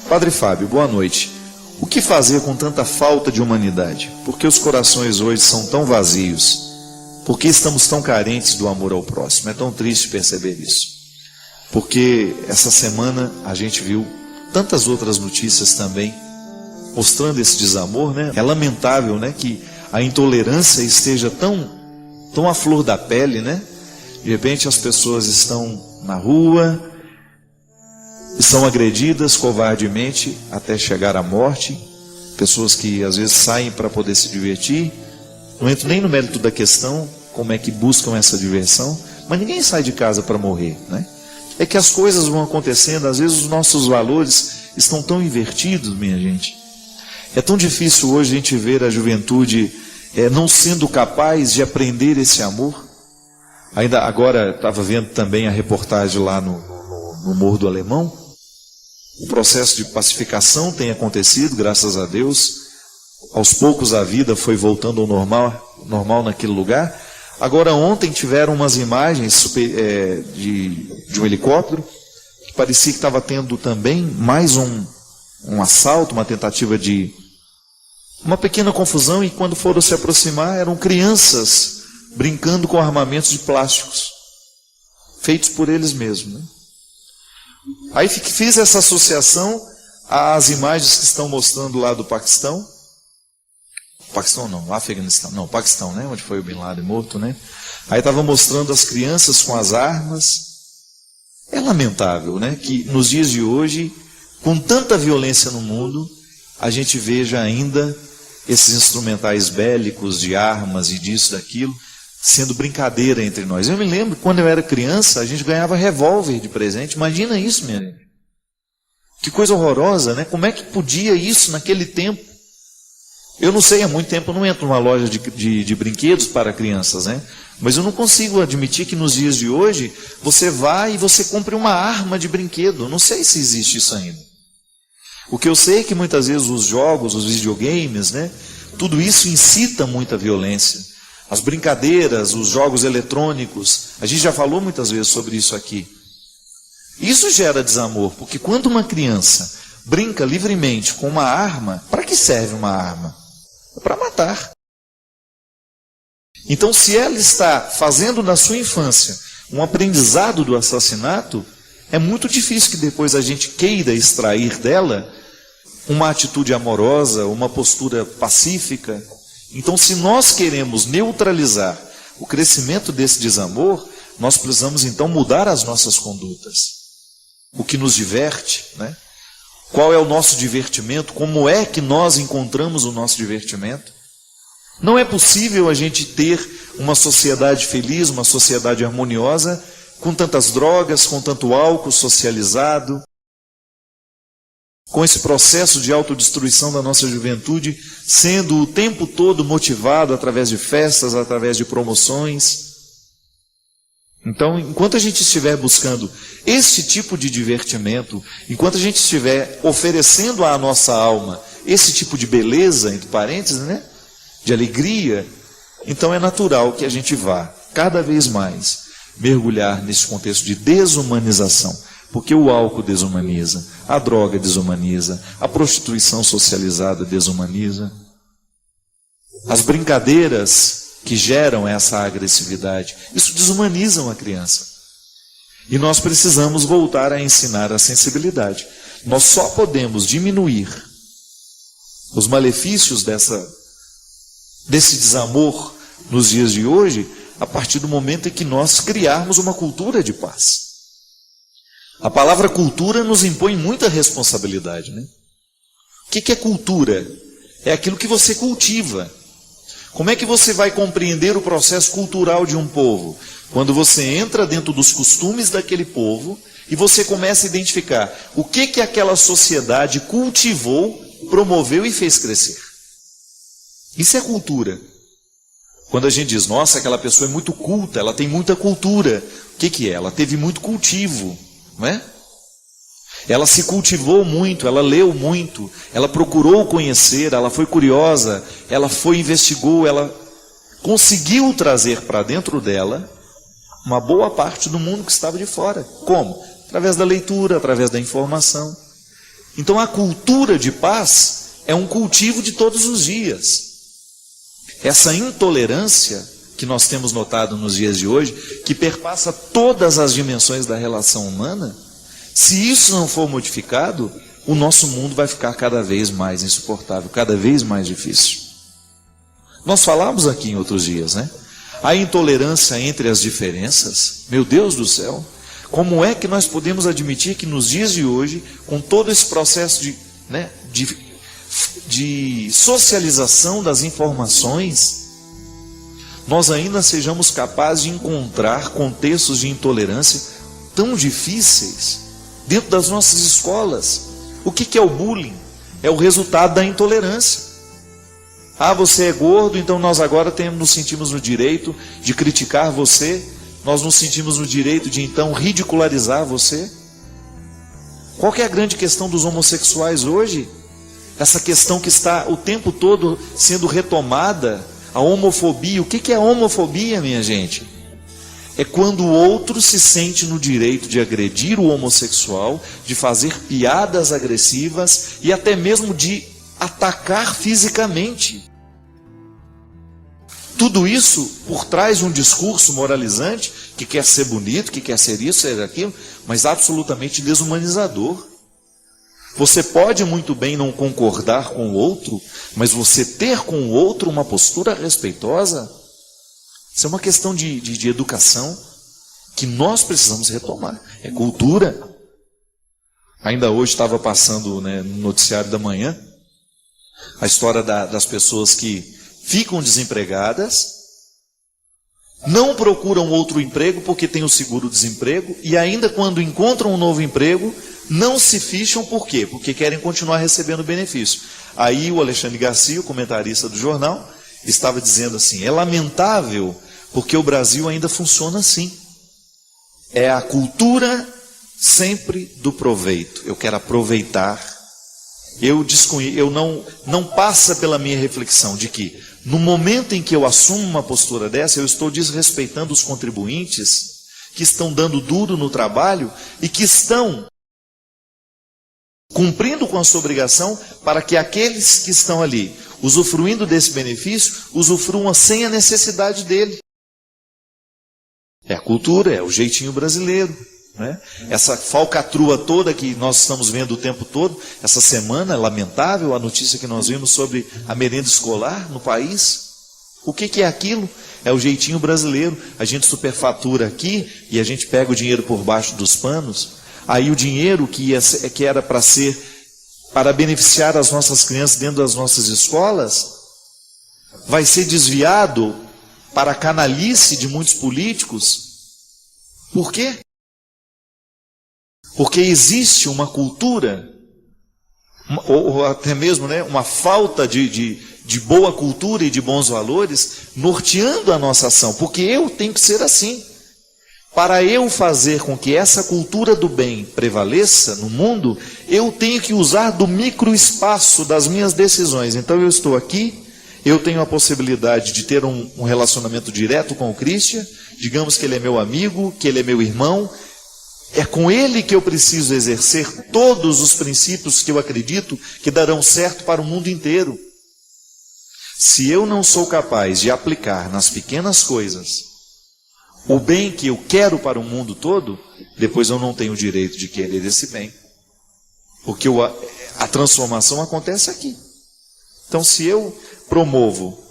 Padre Fábio, boa noite. O que fazer com tanta falta de humanidade? Por que os corações hoje são tão vazios? Por que estamos tão carentes do amor ao próximo? É tão triste perceber isso. Porque essa semana a gente viu tantas outras notícias também mostrando esse desamor, né? É lamentável, né, que a intolerância esteja tão à flor da pele, né? De repente as pessoas estão na rua, são agredidas covardemente até chegar à morte. Pessoas que às vezes saem para poder se divertir. Não entro nem no mérito da questão, como é que buscam essa diversão, mas ninguém sai de casa para morrer, né? É que as coisas vão acontecendo, às vezes os nossos valores estão tão invertidos, minha gente. É tão difícil hoje a gente ver a juventude não sendo capaz de aprender esse amor. Ainda agora estava vendo também a reportagem lá no Morro do Alemão. O processo de pacificação tem acontecido, graças a Deus. Aos poucos a vida foi voltando ao normal naquele lugar. Agora ontem tiveram umas imagens de um helicóptero, que parecia que estava tendo também mais um assalto, uma tentativa de uma pequena confusão, e quando foram se aproximar eram crianças brincando com armamentos de plásticos, feitos por eles mesmos, né? Aí fiz essa associação às imagens que estão mostrando lá do Paquistão. Paquistão não, Afeganistão, não, Paquistão, né? Onde foi o Bin Laden morto, né? Aí estava mostrando as crianças com as armas. É lamentável, né? Que nos dias de hoje, com tanta violência no mundo, a gente veja ainda esses instrumentais bélicos de armas e disso, daquilo, sendo brincadeira entre nós. Eu me lembro, quando eu era criança, a gente ganhava revólver de presente. Imagina isso, minha gente. Que coisa horrorosa, né? Como é que podia isso naquele tempo? Eu não sei, há muito tempo eu não entro numa loja de brinquedos para crianças, né? Mas eu não consigo admitir que nos dias de hoje você vá e você compre uma arma de brinquedo. Eu não sei se existe isso ainda. O que eu sei é que muitas vezes os jogos, os videogames, né? Tudo isso incita muita violência. As brincadeiras, os jogos eletrônicos, a gente já falou muitas vezes sobre isso aqui. Isso gera desamor, porque quando uma criança brinca livremente com uma arma, para que serve uma arma? É para matar. Então, se ela está fazendo na sua infância um aprendizado do assassinato, é muito difícil que depois a gente queira extrair dela uma atitude amorosa, uma postura pacífica. Então, se nós queremos neutralizar o crescimento desse desamor, nós precisamos então mudar as nossas condutas. O que nos diverte, né? Qual é o nosso divertimento? Como é que nós encontramos o nosso divertimento? Não é possível a gente ter uma sociedade feliz, uma sociedade harmoniosa, com tantas drogas, com tanto álcool socializado, com esse processo de autodestruição da nossa juventude, sendo o tempo todo motivado através de festas, através de promoções. Então, enquanto a gente estiver buscando esse tipo de divertimento, enquanto a gente estiver oferecendo à nossa alma esse tipo de beleza, entre parênteses, né, de alegria, então é natural que a gente vá cada vez mais mergulhar nesse contexto de desumanização, porque o álcool desumaniza, a droga desumaniza, a prostituição socializada desumaniza, as brincadeiras que geram essa agressividade, isso desumaniza uma criança. E nós precisamos voltar a ensinar a sensibilidade. Nós só podemos diminuir os malefícios desse desamor nos dias de hoje a partir do momento em que nós criarmos uma cultura de paz. A palavra cultura nos impõe muita responsabilidade, né? O que é cultura? É aquilo que você cultiva. Como é que você vai compreender o processo cultural de um povo? Quando você entra dentro dos costumes daquele povo e você começa a identificar o que aquela sociedade cultivou, promoveu e fez crescer. Isso é cultura. Quando a gente diz, nossa, aquela pessoa é muito culta, ela tem muita cultura. O que é? Ela teve muito cultivo, não é? Ela se cultivou muito, ela leu muito, ela procurou conhecer, ela foi curiosa, ela investigou, ela conseguiu trazer para dentro dela uma boa parte do mundo que estava de fora. Como? Através da leitura, através da informação. Então a cultura de paz é um cultivo de todos os dias. Essa intolerância que nós temos notado nos dias de hoje, que perpassa todas as dimensões da relação humana, se isso não for modificado, o nosso mundo vai ficar cada vez mais insuportável, cada vez mais difícil. Nós falamos aqui em outros dias, né? A intolerância entre as diferenças, meu Deus do céu, como é que nós podemos admitir que nos dias de hoje, com todo esse processo de socialização das informações, nós ainda sejamos capazes de encontrar contextos de intolerância tão difíceis dentro das nossas escolas? O que é o bullying? É o resultado da intolerância. Ah, você é gordo, então nós agora nos sentimos no direito de criticar você, nós nos sentimos no direito de então ridicularizar você. Qual que é a grande questão dos homossexuais hoje? Essa questão que está o tempo todo sendo retomada, a homofobia. O que é a homofobia, minha gente? É quando o outro se sente no direito de agredir o homossexual, de fazer piadas agressivas e até mesmo de atacar fisicamente. Tudo isso por trás de um discurso moralizante, que quer ser bonito, que quer ser isso, ser aquilo, mas absolutamente desumanizador. Você pode muito bem não concordar com o outro, mas você ter com o outro uma postura respeitosa, isso é uma questão de educação que nós precisamos retomar. É cultura. Ainda hoje estava passando, no noticiário da manhã a história das pessoas que ficam desempregadas, não procuram outro emprego porque tem o seguro-desemprego, e ainda quando encontram um novo emprego, não se ficham. Por quê? Porque querem continuar recebendo benefício. Aí o Alexandre Garcia, o comentarista do jornal, estava dizendo assim: é lamentável porque o Brasil ainda funciona assim. É a cultura sempre do proveito. Eu quero aproveitar. Não passa pela minha reflexão de que no momento em que eu assumo uma postura dessa, eu estou desrespeitando os contribuintes que estão dando duro no trabalho e que estão cumprindo com a sua obrigação para que aqueles que estão ali usufruindo desse benefício, usufruam sem a necessidade dele. É a cultura, é o jeitinho brasileiro. Essa falcatrua toda que nós estamos vendo o tempo todo, essa semana, é lamentável a notícia que nós vimos sobre a merenda escolar no país. O que é aquilo? É o jeitinho brasileiro. A gente superfatura aqui e a gente pega o dinheiro por baixo dos panos. Aí o dinheiro que era para beneficiar as nossas crianças dentro das nossas escolas, vai ser desviado para a canalice de muitos políticos. Por quê? Porque existe uma cultura, ou até mesmo uma falta de boa cultura e de bons valores, norteando a nossa ação. Porque eu tenho que ser assim. Para eu fazer com que essa cultura do bem prevaleça no mundo, eu tenho que usar do microespaço das minhas decisões. Então eu estou aqui, eu tenho a possibilidade de ter um relacionamento direto com o Cristo, digamos que ele é meu amigo, que ele é meu irmão. É com ele que eu preciso exercer todos os princípios que eu acredito que darão certo para o mundo inteiro. Se eu não sou capaz de aplicar nas pequenas coisas o bem que eu quero para o mundo todo, depois eu não tenho o direito de querer esse bem. Porque a transformação acontece aqui. Então, se eu promovo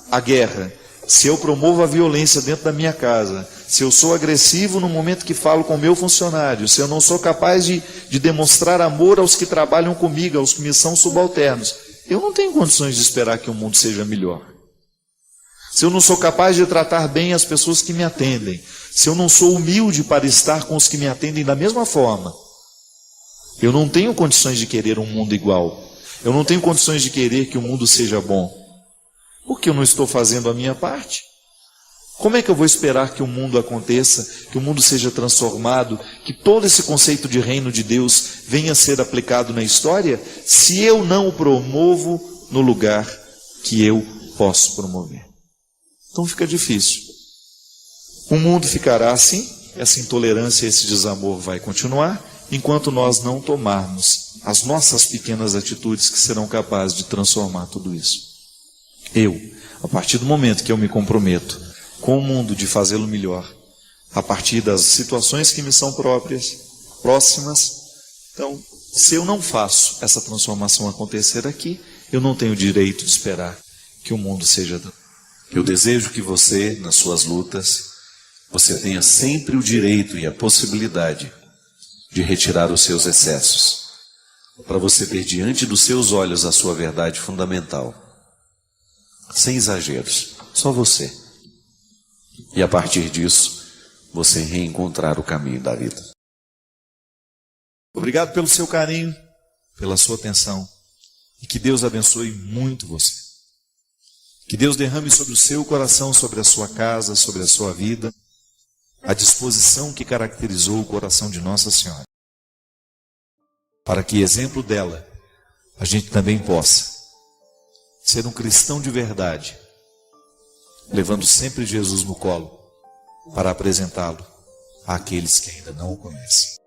a guerra, se eu promovo a violência dentro da minha casa, se eu sou agressivo no momento que falo com o meu funcionário, se eu não sou capaz de demonstrar amor aos que trabalham comigo, aos que me são subalternos, eu não tenho condições de esperar que o mundo seja melhor. Se eu não sou capaz de tratar bem as pessoas que me atendem, se eu não sou humilde para estar com os que me atendem da mesma forma, eu não tenho condições de querer um mundo igual. Eu não tenho condições de querer que o mundo seja bom. Porque eu não estou fazendo a minha parte. Como é que eu vou esperar que o mundo aconteça, que o mundo seja transformado, que todo esse conceito de reino de Deus venha a ser aplicado na história, se eu não o promovo no lugar que eu posso promover? Então fica difícil. O mundo ficará assim, essa intolerância, esse desamor vai continuar, enquanto nós não tomarmos as nossas pequenas atitudes que serão capazes de transformar tudo isso. A partir do momento que eu me comprometo com o mundo de fazê-lo melhor, a partir das situações que me são próximas, então, se eu não faço essa transformação acontecer aqui, eu não tenho direito de esperar que o mundo seja. Eu desejo que você, nas suas lutas, você tenha sempre o direito e a possibilidade de retirar os seus excessos, para você ter diante dos seus olhos a sua verdade fundamental, sem exageros, só você. E a partir disso, você reencontrar o caminho da vida. Obrigado pelo seu carinho, pela sua atenção, e que Deus abençoe muito você. Que Deus derrame sobre o seu coração, sobre a sua casa, sobre a sua vida, a disposição que caracterizou o coração de Nossa Senhora, para que, exemplo dela, a gente também possa ser um cristão de verdade, levando sempre Jesus no colo, para apresentá-lo àqueles que ainda não o conhecem.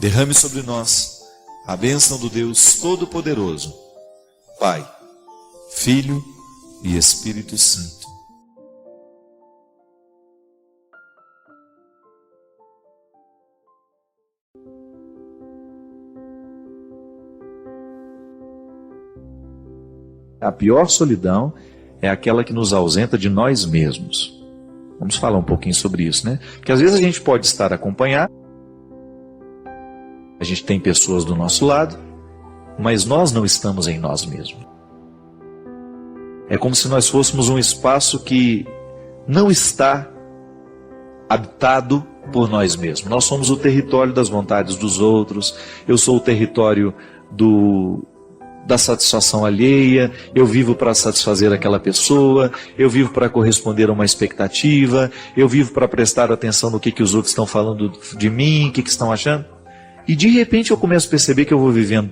Derrame sobre nós a bênção do Deus Todo-Poderoso, Pai, Filho e Espírito Santo. A pior solidão é aquela que nos ausenta de nós mesmos. Vamos falar um pouquinho sobre isso, né? Porque às vezes a gente pode estar acompanhado, a gente tem pessoas do nosso lado, mas nós não estamos em nós mesmos. É como se nós fôssemos um espaço que não está habitado por nós mesmos. Nós somos o território das vontades dos outros, eu sou o território da satisfação alheia, eu vivo para satisfazer aquela pessoa, eu vivo para corresponder a uma expectativa, eu vivo para prestar atenção no que os outros estão falando de mim, o que estão achando. E de repente eu começo a perceber que eu vou vivendo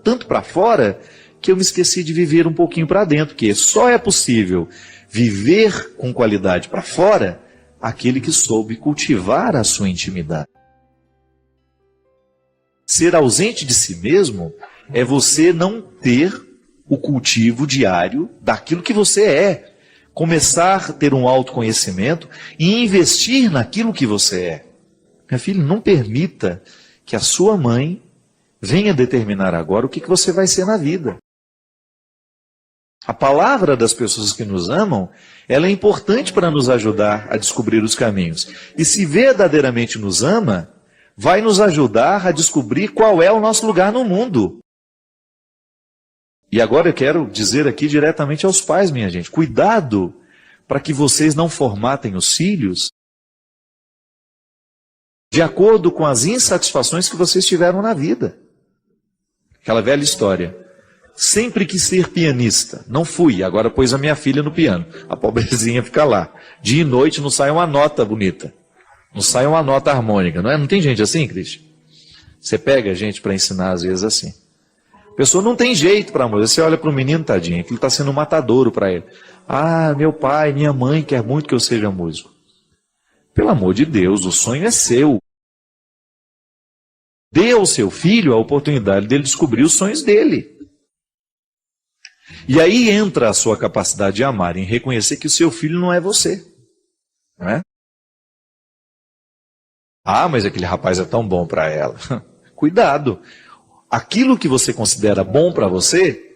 tanto para fora, que eu me esqueci de viver um pouquinho para dentro, que só é possível viver com qualidade para fora aquele que soube cultivar a sua intimidade. Ser ausente de si mesmo é você não ter o cultivo diário daquilo que você é. Começar a ter um autoconhecimento e investir naquilo que você é. Meu filho, não permita que a sua mãe venha determinar agora o que você vai ser na vida. A palavra das pessoas que nos amam, ela é importante para nos ajudar a descobrir os caminhos. E se verdadeiramente nos ama, vai nos ajudar a descobrir qual é o nosso lugar no mundo. E agora eu quero dizer aqui diretamente aos pais, minha gente, cuidado para que vocês não formatem os filhos de acordo com as insatisfações que vocês tiveram na vida. Aquela velha história. Sempre quis ser pianista. Não fui, agora pôs a minha filha no piano. A pobrezinha fica lá. Dia e noite não sai uma nota bonita. Não sai uma nota harmônica, não é? Não tem gente assim, Cristian? Você pega a gente para ensinar às vezes assim. A pessoa não tem jeito para música. Você olha para o menino, tadinho, que ele está sendo um matadouro para ele. Ah, meu pai, minha mãe quer muito que eu seja músico. Pelo amor de Deus, o sonho é seu. Dê ao seu filho a oportunidade dele descobrir os sonhos dele. E aí entra a sua capacidade de amar, em reconhecer que o seu filho não é você. Não é? Ah, mas aquele rapaz é tão bom para ela. Cuidado. Aquilo que você considera bom para você,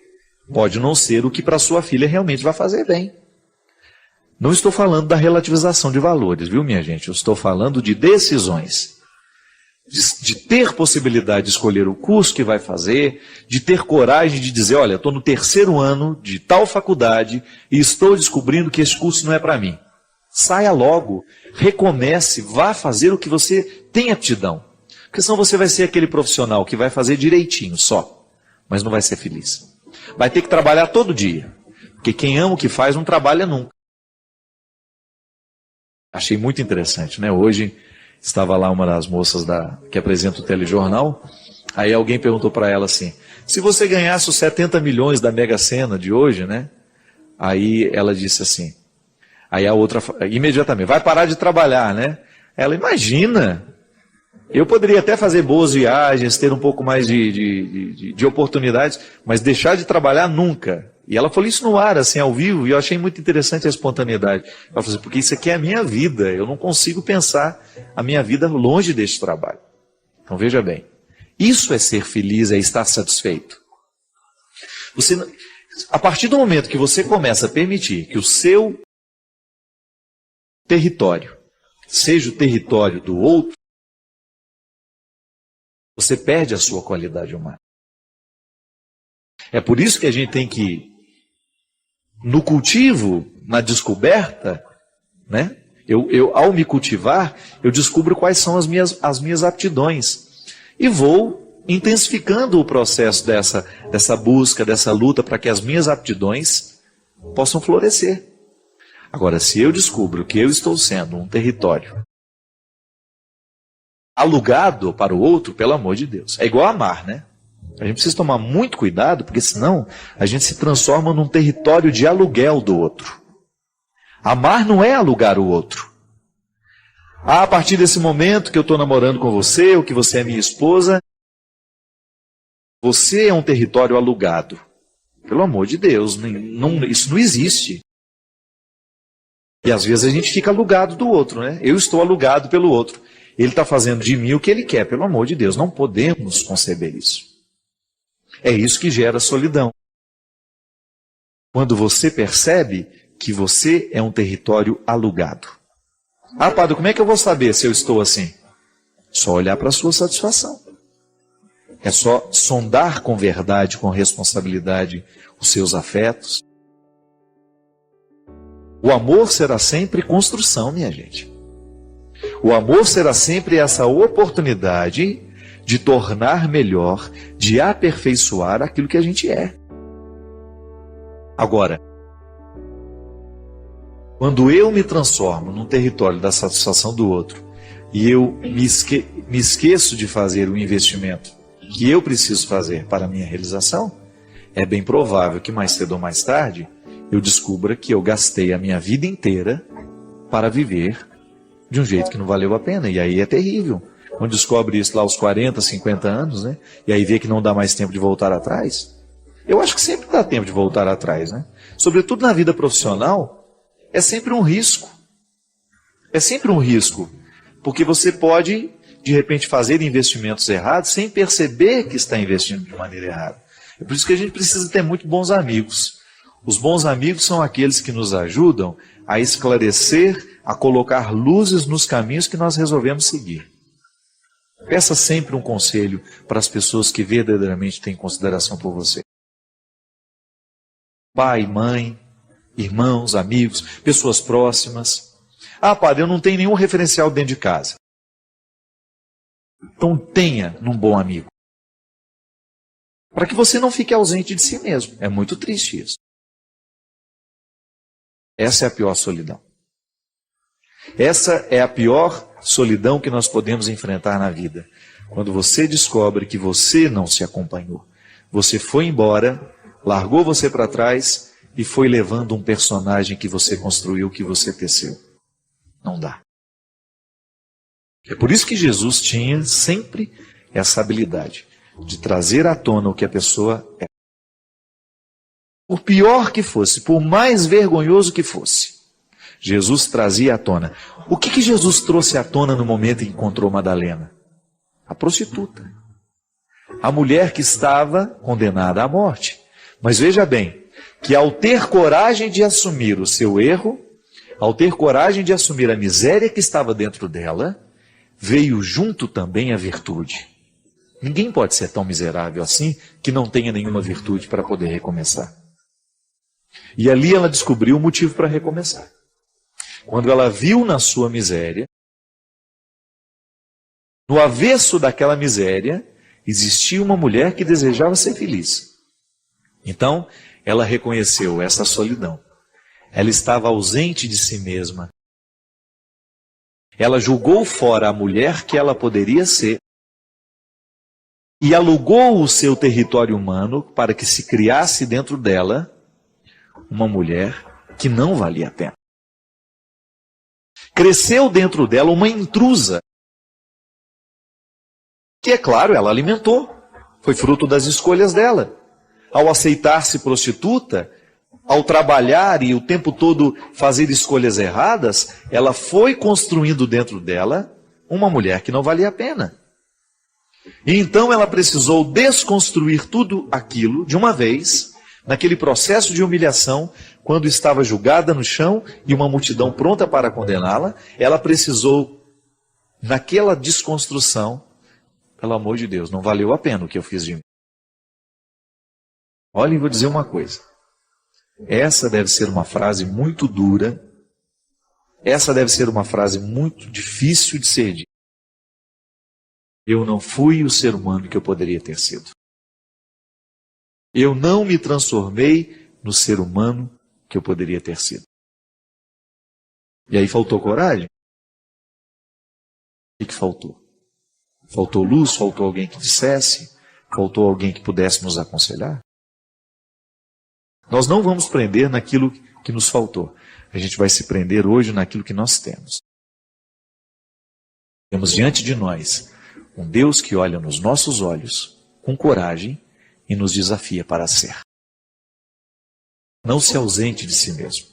pode não ser o que para sua filha realmente vai fazer bem. Não estou falando da relativização de valores, viu, minha gente? Eu estou falando de decisões. De ter possibilidade de escolher o curso que vai fazer, de ter coragem de dizer, olha, estou no 3º ano de tal faculdade e estou descobrindo que esse curso não é para mim. Saia logo, recomece, vá fazer o que você tem aptidão. Porque senão você vai ser aquele profissional que vai fazer direitinho só, mas não vai ser feliz. Vai ter que trabalhar todo dia, porque quem ama o que faz não trabalha nunca. Achei muito interessante, né? Hoje estava lá uma das moças que apresenta o telejornal, aí alguém perguntou para ela assim, se você ganhasse os 70 milhões da Mega Sena de hoje, né? Aí ela disse assim, aí a outra, imediatamente, vai parar de trabalhar, né? Ela, imagina, Eu poderia até fazer boas viagens, ter um pouco mais de oportunidades, mas deixar de trabalhar nunca. E ela falou isso no ar, assim, ao vivo, e eu achei muito interessante a espontaneidade. Ela falou assim, porque isso aqui é a minha vida, eu não consigo pensar a minha vida longe deste trabalho. Então veja bem, isso é ser feliz, é estar satisfeito. A partir do momento que você começa a permitir que o seu território seja o território do outro, você perde a sua qualidade humana. É por isso que a gente tem que, no cultivo, na descoberta, né? Ao me cultivar, eu descubro quais são as minhas aptidões. E vou intensificando o processo dessa busca, dessa luta, para que as minhas aptidões possam florescer. Agora, se eu descubro que eu estou sendo um território alugado para o outro, pelo amor de Deus. É igual amar, né? A gente precisa tomar muito cuidado, porque senão a gente se transforma num território de aluguel do outro. Amar não é alugar o outro. A partir desse momento que eu estou namorando com você, ou que você é minha esposa, você é um território alugado. Pelo amor de Deus, isso não existe. E às vezes a gente fica alugado do outro, né? Eu estou alugado pelo outro. Ele está fazendo de mim o que ele quer, pelo amor de Deus. Não podemos conceber isso. É isso que gera solidão. Quando você percebe que você é um território alugado. Ah, padre, como é que eu vou saber se eu estou assim? Só olhar para a sua satisfação. É só sondar com verdade, com responsabilidade, os seus afetos. O amor será sempre construção, minha gente. O amor será sempre essa oportunidade de tornar melhor, de aperfeiçoar aquilo que a gente é. Agora, quando eu me transformo num território da satisfação do outro e eu me esqueço de fazer o investimento que eu preciso fazer para a minha realização, é bem provável que mais cedo ou mais tarde eu descubra que eu gastei a minha vida inteira para viver de um jeito que não valeu a pena. E aí é terrível. Quando descobre isso lá aos 40, 50 anos, né? E aí vê que não dá mais tempo de voltar atrás. Eu acho que sempre dá tempo de voltar atrás, né? Sobretudo na vida profissional, é sempre um risco. É sempre um risco. Porque você pode, de repente, fazer investimentos errados sem perceber que está investindo de maneira errada. É por isso que a gente precisa ter muito bons amigos. Os bons amigos são aqueles que nos ajudam a esclarecer, a colocar luzes nos caminhos que nós resolvemos seguir. Peça sempre um conselho para as pessoas que verdadeiramente têm consideração por você. Pai, mãe, irmãos, amigos, pessoas próximas. Ah, padre, eu não tenho nenhum referencial dentro de casa. Então tenha num bom amigo. Para que você não fique ausente de si mesmo. É muito triste isso. Essa é a pior solidão. Essa é a pior solidão que nós podemos enfrentar na vida. Quando você descobre que você não se acompanhou. Você foi embora, largou você para trás e foi levando um personagem que você construiu, que você teceu. Não dá. É por isso que Jesus tinha sempre essa habilidade de trazer à tona o que a pessoa é. Por pior que fosse, por mais vergonhoso que fosse, Jesus trazia à tona. O que Jesus trouxe à tona no momento em que encontrou Madalena? A prostituta. A mulher que estava condenada à morte. Mas veja bem, que ao ter coragem de assumir o seu erro, ao ter coragem de assumir a miséria que estava dentro dela, veio junto também a virtude. Ninguém pode ser tão miserável assim que não tenha nenhuma virtude para poder recomeçar. E ali ela descobriu o motivo para recomeçar. Quando ela viu na sua miséria, no avesso daquela miséria, existia uma mulher que desejava ser feliz. Então, ela reconheceu essa solidão. Ela estava ausente de si mesma. Ela julgou fora a mulher que ela poderia ser e alugou o seu território humano para que se criasse dentro dela uma mulher que não valia a pena. Cresceu dentro dela uma intrusa E é claro, ela alimentou. Foi fruto das escolhas dela. Ao aceitar-se prostituta, ao trabalhar e o tempo todo fazer escolhas erradas, ela foi construindo dentro dela uma mulher que não valia a pena. E então ela precisou desconstruir tudo aquilo de uma vez, naquele processo de humilhação, quando estava julgada no chão e uma multidão pronta para condená-la, ela precisou, naquela desconstrução, pelo amor de Deus, não valeu a pena o que eu fiz de mim. Olhem, vou dizer uma coisa. Essa deve ser uma frase muito dura. Essa deve ser uma frase muito difícil de ser dita. Eu não fui o ser humano que eu poderia ter sido. Eu não me transformei no ser humano que eu poderia ter sido. E aí faltou coragem? O que faltou? Faltou luz? Faltou alguém que dissesse? Faltou alguém que pudesse nos aconselhar? Nós não vamos prender naquilo que nos faltou. A gente vai se prender hoje naquilo que nós temos. Temos diante de nós um Deus que olha nos nossos olhos com coragem e nos desafia para ser. Não se ausente de si mesmo.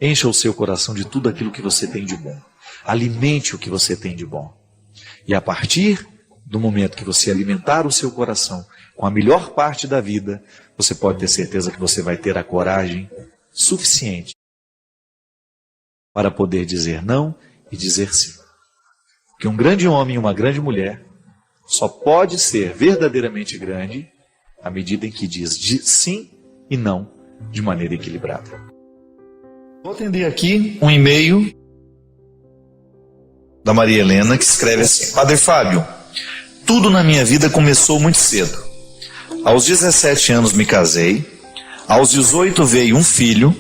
Encha o seu coração de tudo aquilo que você tem de bom. Alimente o que você tem de bom. E a partir do momento que você alimentar o seu coração com a melhor parte da vida, você pode ter certeza que você vai ter a coragem suficiente para poder dizer não e dizer sim. Que um grande homem e uma grande mulher só pode ser verdadeiramente grande à medida em que diz sim e não de maneira equilibrada. Vou atender aqui um e-mail da Maria Helena, que escreve assim: Padre Fábio, tudo na minha vida começou muito cedo. Aos 17 anos me casei, aos 18 veio um filho,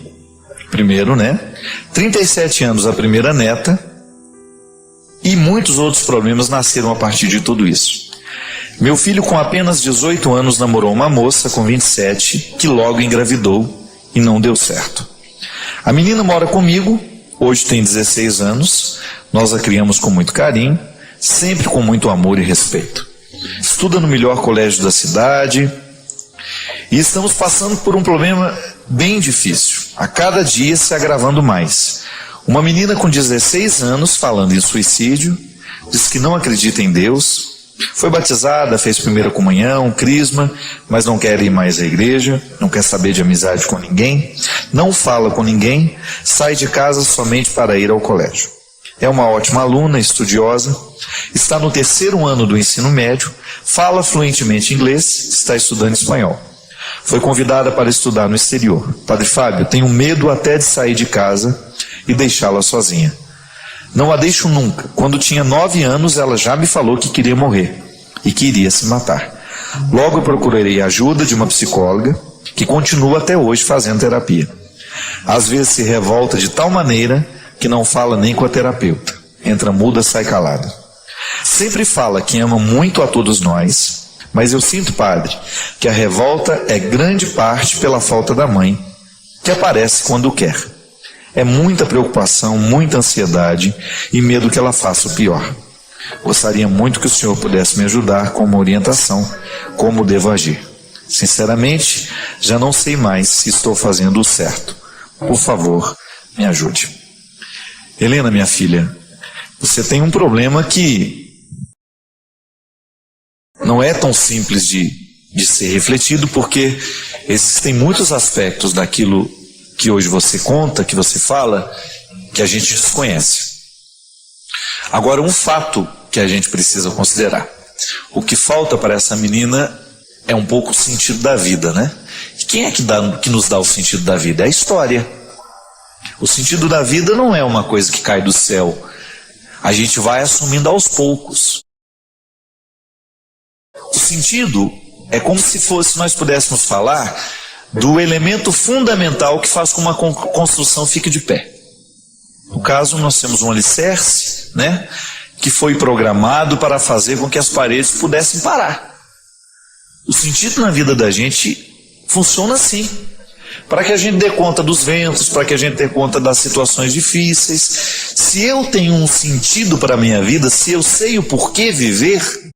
primeiro, 37 anos a primeira neta, e muitos outros problemas nasceram a partir de tudo isso. Meu filho, com apenas 18 anos, namorou uma moça com 27, que logo engravidou e não deu certo. A menina mora comigo, hoje tem 16 anos, nós a criamos com muito carinho, sempre com muito amor e respeito. Estuda no melhor colégio da cidade e estamos passando por um problema bem difícil, a cada dia se agravando mais. Uma menina com 16 anos falando em suicídio, diz que não acredita em Deus, foi batizada, fez primeira comunhão, crisma, mas não quer ir mais à igreja, não quer saber de amizade com ninguém, não fala com ninguém, sai de casa somente para ir ao colégio. É uma ótima aluna, estudiosa, está no 3º ano do ensino médio, fala fluentemente inglês, está estudando espanhol. Foi convidada para estudar no exterior. Padre Fábio, tenho medo até de sair de casa e deixá-la sozinha. Não a deixo nunca. Quando tinha 9 anos, ela já me falou que queria morrer e que iria se matar. Logo procurarei a ajuda de uma psicóloga que continua até hoje fazendo terapia. Às vezes se revolta de tal maneira que não fala nem com a terapeuta. Entra muda, sai calada. Sempre fala que ama muito a todos nós, mas eu sinto, padre, que a revolta é grande parte pela falta da mãe, que aparece quando quer. É muita preocupação, muita ansiedade e medo que ela faça o pior. Gostaria muito que o senhor pudesse me ajudar com uma orientação, como devo agir. Sinceramente, já não sei mais se estou fazendo o certo. Por favor, me ajude. Helena, minha filha, você tem um problema que não é tão simples de ser refletido, porque existem muitos aspectos daquilo que hoje você conta, que você fala, que a gente desconhece. Agora, um fato que a gente precisa considerar. O que falta para essa menina é um pouco o sentido da vida, E quem é que nos dá o sentido da vida? É a história. O sentido da vida não é uma coisa que cai do céu. A gente vai assumindo aos poucos. O sentido é como se nós pudéssemos falar do elemento fundamental que faz com que uma construção fique de pé. No caso, nós temos um alicerce, que foi programado para fazer com que as paredes pudessem parar. O sentido na vida da gente funciona assim. Para que a gente dê conta dos ventos, para que a gente dê conta das situações difíceis. Se eu tenho um sentido para a minha vida, se eu sei o porquê viver,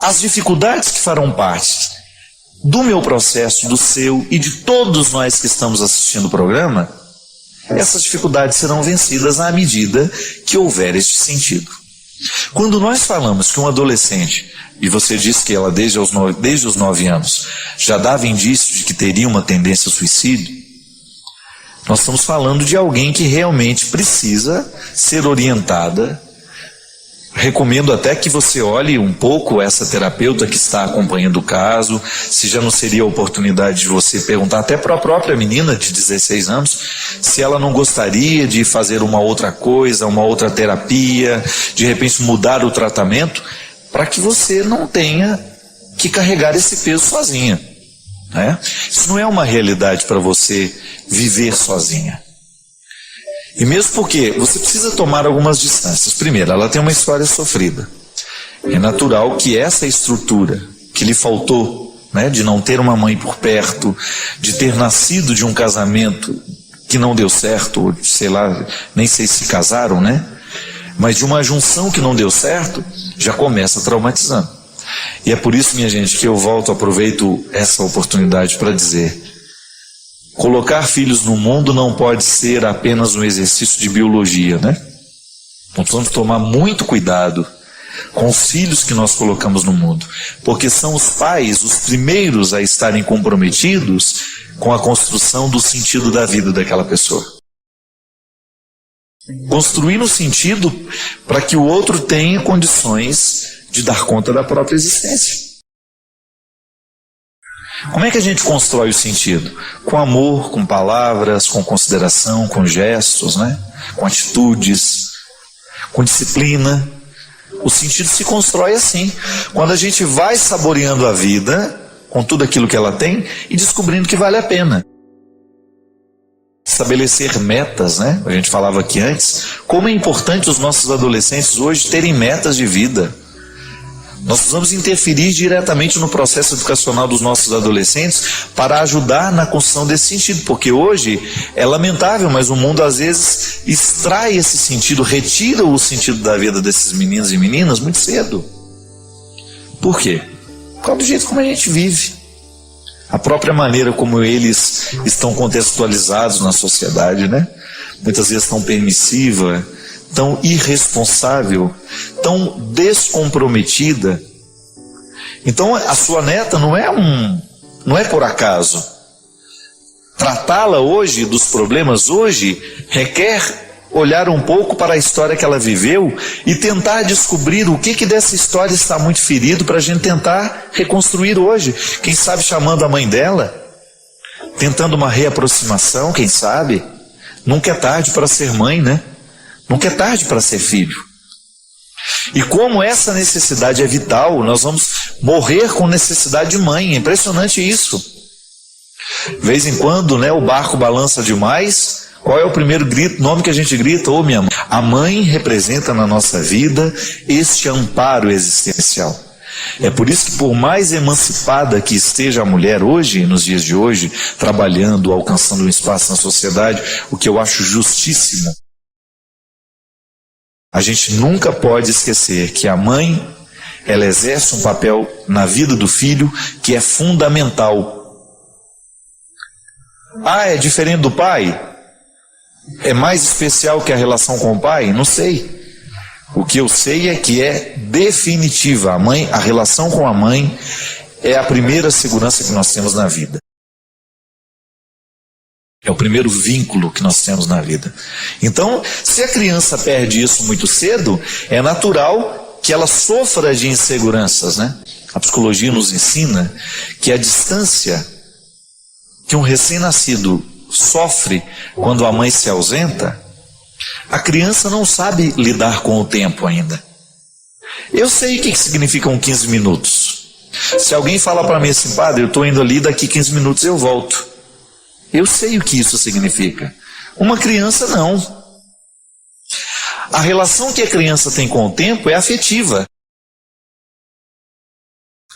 As dificuldades que farão parte do meu processo, do seu e de todos nós que estamos assistindo o programa, essas dificuldades serão vencidas à medida que houver este sentido. Quando nós falamos que um adolescente, e você disse que ela desde os 9 anos já dava indício de que teria uma tendência ao suicídio, nós estamos falando de alguém que realmente precisa ser orientada. Recomendo até que você olhe um pouco essa terapeuta que está acompanhando o caso, se já não seria a oportunidade de você perguntar até para a própria menina de 16 anos, se ela não gostaria de fazer uma outra coisa, uma outra terapia, de repente mudar o tratamento, para que você não tenha que carregar esse peso sozinha, né? Isso não é uma realidade para você viver sozinha. E mesmo porque você precisa tomar algumas distâncias. Primeiro, ela tem uma história sofrida. É natural que essa estrutura que lhe faltou, né, de não ter uma mãe por perto, de ter nascido de um casamento que não deu certo, ou sei lá, nem sei se casaram, né? Mas de uma junção que não deu certo, já começa traumatizando. E é por isso, minha gente, que eu aproveito essa oportunidade para dizer: colocar filhos no mundo não pode ser apenas um exercício de biologia, né? Nós precisamos tomar muito cuidado com os filhos que nós colocamos no mundo, porque são os pais os primeiros a estarem comprometidos com a construção do sentido da vida daquela pessoa. Construir um sentido para que o outro tenha condições de dar conta da própria existência. Como é que a gente constrói o sentido? Com amor, com palavras, com consideração, com gestos, né? Com atitudes, com disciplina. O sentido se constrói assim, quando a gente vai saboreando a vida, com tudo aquilo que ela tem, e descobrindo que vale a pena. Estabelecer metas, né? A gente falava aqui antes, como é importante os nossos adolescentes hoje terem metas de vida. Nós precisamos interferir diretamente no processo educacional dos nossos adolescentes para ajudar na construção desse sentido, porque hoje é lamentável, mas o mundo às vezes extrai esse sentido, retira o sentido da vida desses meninos e meninas muito cedo. Por quê? Por causa do jeito como a gente vive. A própria maneira como eles estão contextualizados na sociedade, né? Muitas vezes tão permissiva, tão irresponsável, tão descomprometida. Então a sua neta não é por acaso. Tratá-la hoje, dos problemas hoje, requer olhar um pouco para a história que ela viveu e tentar descobrir o que dessa história está muito ferido para a gente tentar reconstruir hoje. Quem sabe chamando a mãe dela, tentando uma reaproximação, quem sabe. Nunca é tarde para ser mãe, né? Nunca é tarde para ser filho. E como essa necessidade é vital, nós vamos morrer com necessidade de mãe. É impressionante isso. De vez em quando, né, o barco balança demais. Qual é o primeiro nome que a gente grita? Ô, minha mãe. A mãe representa na nossa vida este amparo existencial. É por isso que, por mais emancipada que esteja a mulher hoje, nos dias de hoje, trabalhando, alcançando um espaço na sociedade, o que eu acho justíssimo, a gente nunca pode esquecer que a mãe, ela exerce um papel na vida do filho que é fundamental. Ah, é diferente do pai? É mais especial que a relação com o pai? Não sei. O que eu sei é que é definitiva. A relação com a mãe é a primeira segurança que nós temos na vida. É o primeiro vínculo que nós temos na vida. Então, se a criança perde isso muito cedo, é natural que ela sofra de inseguranças, né? A psicologia nos ensina que a distância que um recém-nascido sofre quando a mãe se ausenta, a criança não sabe lidar com o tempo ainda. Eu sei o que significam 15 minutos. Se alguém falar para mim assim, padre, eu estou indo ali, daqui 15 minutos eu volto. Eu sei o que isso significa. Uma criança não. A relação que a criança tem com o tempo é afetiva.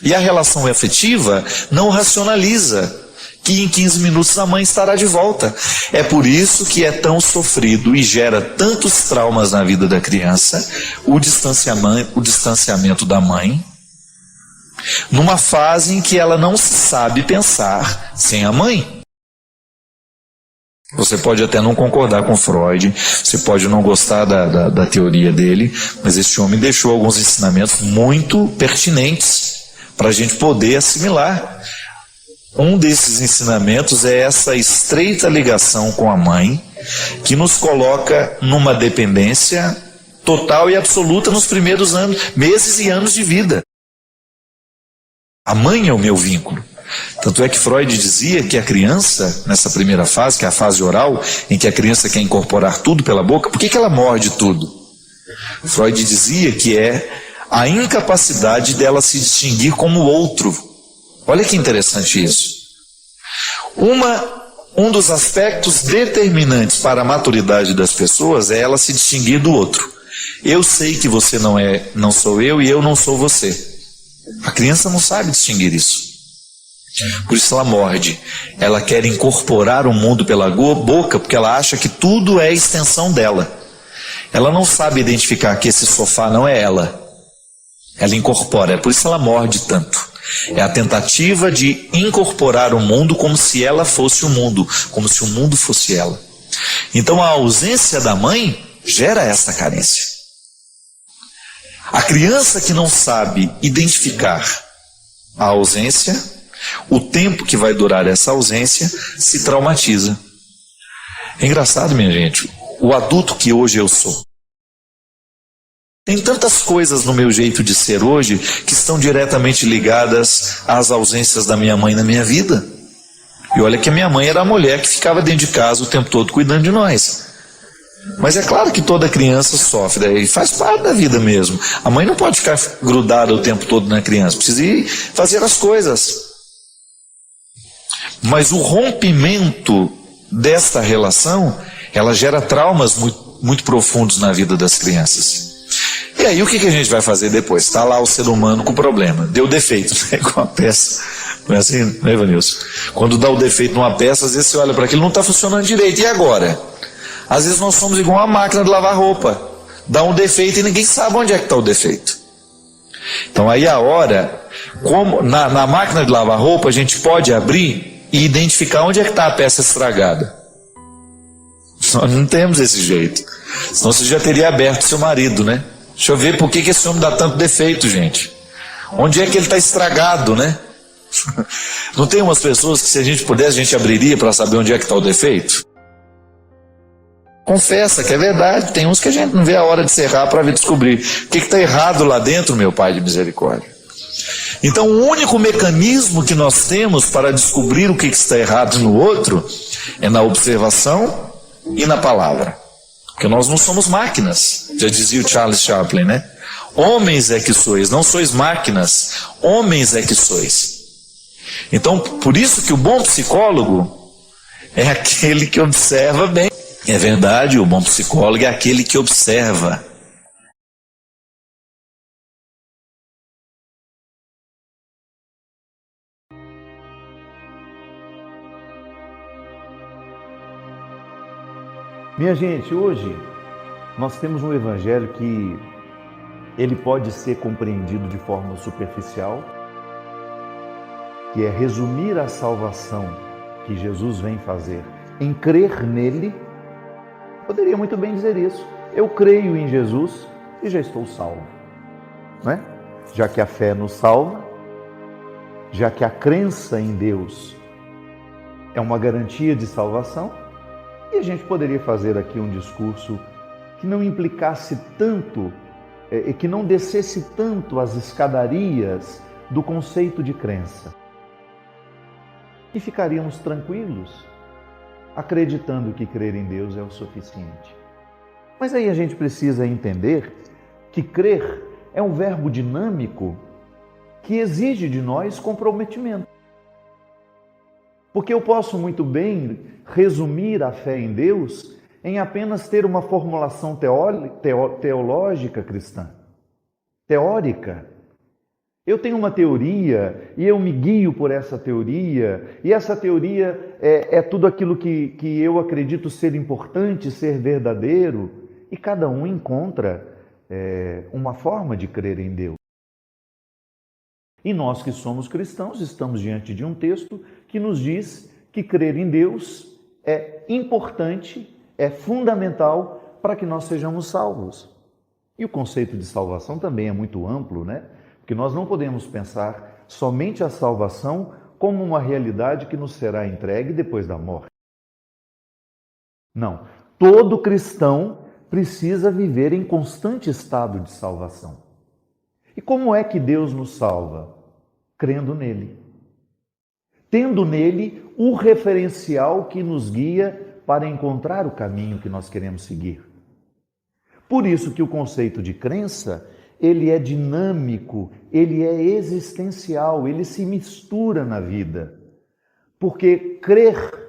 E a relação afetiva não racionaliza que em 15 minutos a mãe estará de volta. É por isso que é tão sofrido e gera tantos traumas na vida da criança o distanciamento da mãe numa fase em que ela não sabe pensar sem a mãe. Você pode até não concordar com Freud, você pode não gostar da teoria dele, mas esse homem deixou alguns ensinamentos muito pertinentes para a gente poder assimilar. Um desses ensinamentos é essa estreita ligação com a mãe, que nos coloca numa dependência total e absoluta nos primeiros meses e anos de vida. A mãe é o meu vínculo. Tanto é que Freud dizia que a criança, nessa primeira fase, que é a fase oral, em que a criança quer incorporar tudo pela boca, por que ela morde tudo? Freud dizia que é a incapacidade dela se distinguir como outro. Olha que interessante isso. Um dos aspectos determinantes para a maturidade das pessoas é ela se distinguir do outro. Eu sei que você não sou eu e eu não sou você. A criança não sabe distinguir isso. Por isso ela morde. Ela quer incorporar o mundo pela boca porque ela acha que tudo é extensão dela. Ela não sabe identificar que esse sofá não é ela. Ela incorpora, é por isso ela morde tanto. É a tentativa de incorporar o mundo como se ela fosse o mundo, como se o mundo fosse ela. Então a ausência da mãe gera essa carência. A criança que não sabe identificar a ausência, o tempo que vai durar essa ausência, se traumatiza. É engraçado, minha gente, o adulto que hoje eu sou. Tem tantas coisas no meu jeito de ser hoje que estão diretamente ligadas às ausências da minha mãe na minha vida. E olha que a minha mãe era a mulher que ficava dentro de casa o tempo todo cuidando de nós. Mas é claro que toda criança sofre, e faz parte da vida mesmo. A mãe não pode ficar grudada o tempo todo na criança, precisa ir fazer as coisas. Mas o rompimento desta relação, ela gera traumas muito profundos na vida das crianças. E aí o que a gente vai fazer depois? Está lá o ser humano com problema, deu defeito, né? Com a peça. Não é assim, né, Ivanilson? Quando dá o defeito numa peça, às vezes você olha para aquilo, não está funcionando direito, e agora? Às vezes nós somos igual uma máquina de lavar roupa, dá um defeito e ninguém sabe onde é que está o defeito. Então aí a hora, como na máquina de lavar roupa, a gente pode abrir e identificar onde é que está a peça estragada. Nós não temos esse jeito, senão você já teria aberto seu marido, né? Deixa eu ver por que esse homem dá tanto defeito, gente. Onde é que ele está estragado, né? Não tem umas pessoas que se a gente pudesse, a gente abriria para saber onde é que está o defeito? Confessa que é verdade, tem uns que a gente não vê a hora de cerrar para ver descobrir. O que está errado lá dentro, meu Pai de misericórdia? Então o único mecanismo que nós temos para descobrir o que está errado no outro é na observação e na palavra. Porque nós não somos máquinas, já dizia o Charles Chaplin, né? Homens é que sois, não sois máquinas, homens é que sois. Então, por isso que o bom psicólogo é aquele que observa bem. É verdade, o bom psicólogo é aquele que observa. Minha gente, hoje nós temos um evangelho que ele pode ser compreendido de forma superficial, que é resumir a salvação que Jesus vem fazer em crer nele. Poderia muito bem dizer isso. Eu creio em Jesus e já estou salvo, né? Já que a fé nos salva, já que a crença em Deus é uma garantia de salvação, e a gente poderia fazer aqui um discurso que não implicasse tanto, que não descesse tanto as escadarias do conceito de crença. E ficaríamos tranquilos, acreditando que crer em Deus é o suficiente. Mas aí a gente precisa entender que crer é um verbo dinâmico que exige de nós comprometimento. Porque eu posso muito bem resumir a fé em Deus em apenas ter uma formulação teológica cristã, teórica. Eu tenho uma teoria e eu me guio por essa teoria, e essa teoria é tudo aquilo que eu acredito ser importante, ser verdadeiro, e cada um encontra uma forma de crer em Deus. E nós que somos cristãos estamos diante de um texto que nos diz que crer em Deus é importante, é fundamental para que nós sejamos salvos. E o conceito de salvação também é muito amplo, né? Porque nós não podemos pensar somente a salvação como uma realidade que nos será entregue depois da morte. Não. Todo cristão precisa viver em constante estado de salvação. E como é que Deus nos salva? Crendo nele. Tendo nele o referencial que nos guia para encontrar o caminho que nós queremos seguir. Por isso que o conceito de crença, ele é dinâmico, ele é existencial, ele se mistura na vida. Porque crer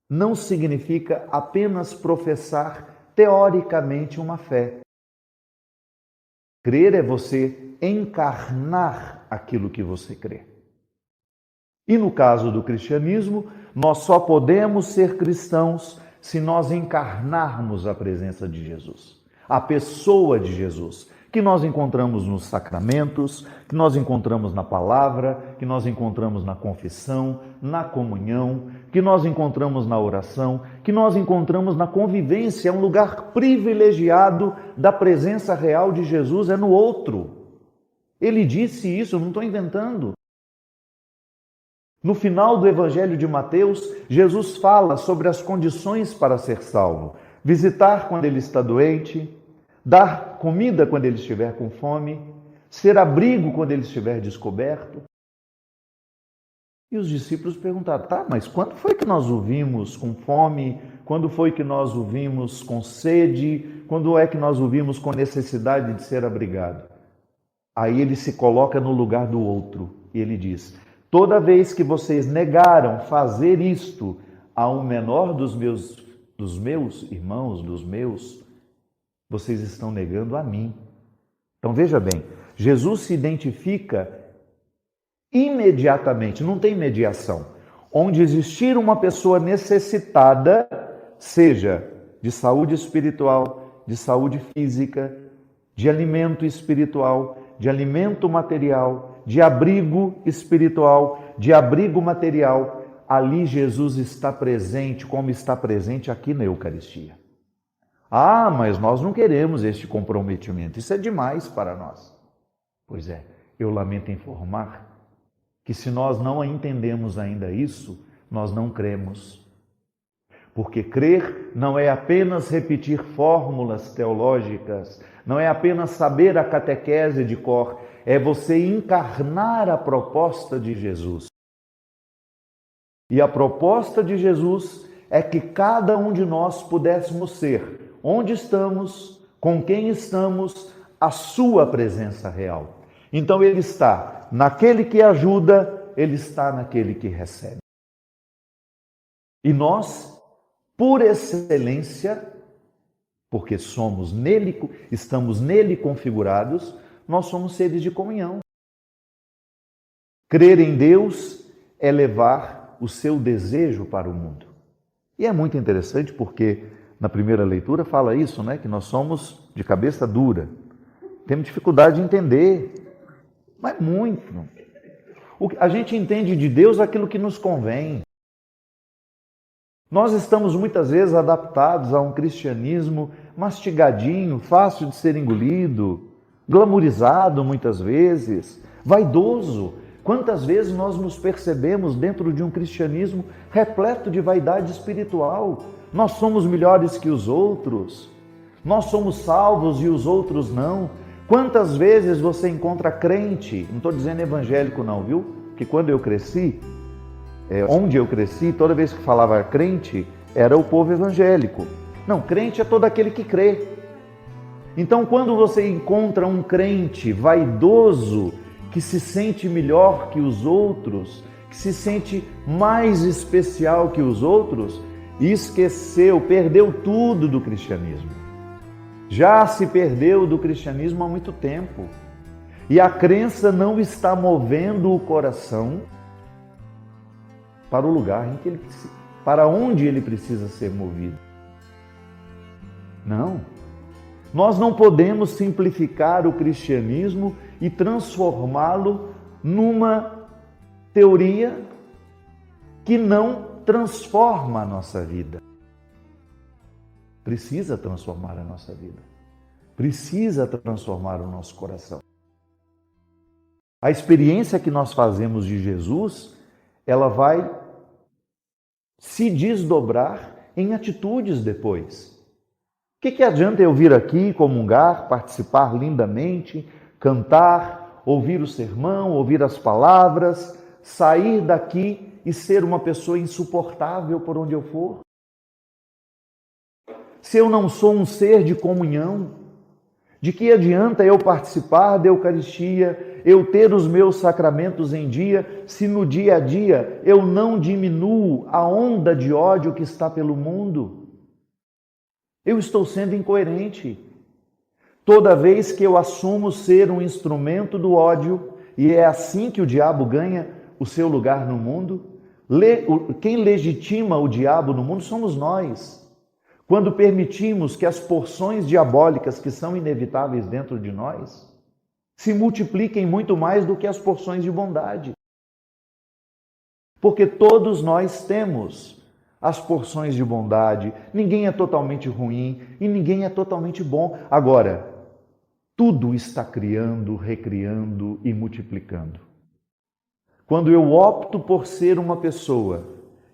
não significa apenas professar teoricamente uma fé. Crer é você encarnar aquilo que você crê. E no caso do cristianismo, nós só podemos ser cristãos se nós encarnarmos a presença de Jesus, a pessoa de Jesus, que nós encontramos nos sacramentos, que nós encontramos na palavra, que nós encontramos na confissão, na comunhão, que nós encontramos na oração, que nós encontramos na convivência. É um lugar privilegiado da presença real de Jesus, é no outro. Ele disse isso, eu não estou inventando. No final do Evangelho de Mateus, Jesus fala sobre as condições para ser salvo. Visitar quando ele está doente, dar comida quando ele estiver com fome, ser abrigo quando ele estiver descoberto. E os discípulos perguntaram, mas quando foi que nós o vimos com fome? Quando foi que nós o vimos com sede? Quando é que nós o vimos com necessidade de ser abrigado? Aí ele se coloca no lugar do outro e ele diz, toda vez que vocês negaram fazer isto a um menor dos meus irmãos, vocês estão negando a mim. Então veja bem, Jesus se identifica imediatamente, não tem mediação. Onde existir uma pessoa necessitada, seja de saúde espiritual, de saúde física, de alimento espiritual, de alimento material, de abrigo espiritual, de abrigo material, ali Jesus está presente, como está presente aqui na Eucaristia. Mas nós não queremos este comprometimento, isso é demais para nós. Pois é, eu lamento informar que se nós não entendemos ainda isso, nós não cremos. Porque crer não é apenas repetir fórmulas teológicas, não é apenas saber a catequese de cor, é você encarnar a proposta de Jesus. E a proposta de Jesus é que cada um de nós pudéssemos ser, onde estamos, com quem estamos, a sua presença real. Então ele está naquele que ajuda, ele está naquele que recebe. E nós, por excelência, porque somos nele, estamos nele configurados, nós somos seres de comunhão. Crer em Deus é levar o seu desejo para o mundo. E é muito interessante porque na primeira leitura fala isso, né? Que nós somos de cabeça dura. Temos dificuldade de entender, mas muito. A gente entende de Deus aquilo que nos convém. Nós estamos muitas vezes adaptados a um cristianismo mastigadinho, fácil de ser engolido, glamourizado muitas vezes, vaidoso. Quantas vezes nós nos percebemos dentro de um cristianismo repleto de vaidade espiritual? Nós somos melhores que os outros, nós somos salvos e os outros não. Quantas vezes você encontra crente, não estou dizendo evangélico não, viu? Porque quando eu cresci, onde eu cresci, toda vez que falava crente, era o povo evangélico. Não, crente é todo aquele que crê. Então, quando você encontra um crente vaidoso, que se sente melhor que os outros, que se sente mais especial que os outros, perdeu tudo do cristianismo. Já se perdeu do cristianismo há muito tempo. E a crença não está movendo o coração para o lugar para onde ele precisa ser movido. Não. Nós não podemos simplificar o cristianismo e transformá-lo numa teoria que não transforma a nossa vida. Precisa transformar a nossa vida. Precisa transformar o nosso coração. A experiência que nós fazemos de Jesus, ela vai se desdobrar em atitudes depois. O que adianta eu vir aqui, comungar, participar lindamente, cantar, ouvir o sermão, ouvir as palavras, sair daqui e ser uma pessoa insuportável por onde eu for? Se eu não sou um ser de comunhão, de que adianta eu participar da Eucaristia, eu ter os meus sacramentos em dia, se no dia a dia eu não diminuo a onda de ódio que está pelo mundo? Eu estou sendo incoerente. Toda vez que eu assumo ser um instrumento do ódio, e é assim que o diabo ganha o seu lugar no mundo, quem legitima o diabo no mundo somos nós. Quando permitimos que as porções diabólicas que são inevitáveis dentro de nós se multipliquem muito mais do que as porções de bondade. Porque todos nós temos as porções de bondade, ninguém é totalmente ruim e ninguém é totalmente bom. Agora, tudo está criando, recriando e multiplicando. Quando eu opto por ser uma pessoa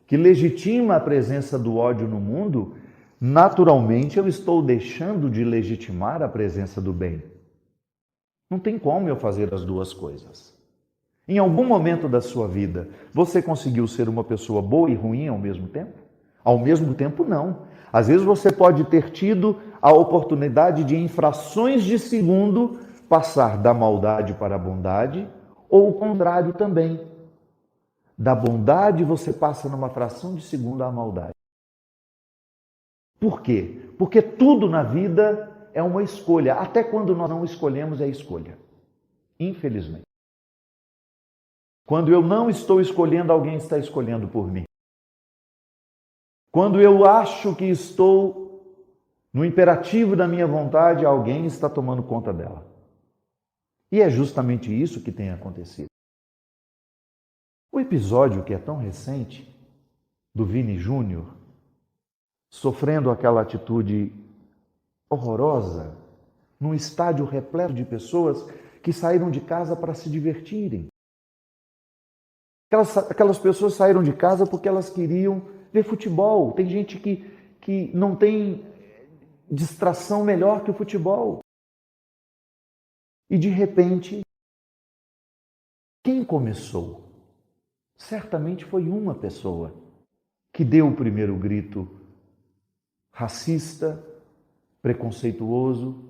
que legitima a presença do ódio no mundo, naturalmente eu estou deixando de legitimar a presença do bem. Não tem como eu fazer as duas coisas. Em algum momento da sua vida, você conseguiu ser uma pessoa boa e ruim ao mesmo tempo? Ao mesmo tempo, não. Às vezes você pode ter tido a oportunidade de, em frações de segundo, passar da maldade para a bondade, ou o contrário também. Da bondade você passa numa fração de segundo à maldade. Por quê? Porque tudo na vida é uma escolha. Até quando nós não escolhemos, é escolha. Infelizmente. Quando eu não estou escolhendo, alguém está escolhendo por mim. Quando eu acho que estou no imperativo da minha vontade, alguém está tomando conta dela. E é justamente isso que tem acontecido. O episódio que é tão recente, do Vini Júnior, sofrendo aquela atitude horrorosa, num estádio repleto de pessoas que saíram de casa para se divertirem. Aquelas pessoas saíram de casa porque elas queriam ver futebol. Tem gente que não tem distração melhor que o futebol. E de repente, quem começou? Certamente foi uma pessoa que deu o primeiro grito racista, preconceituoso,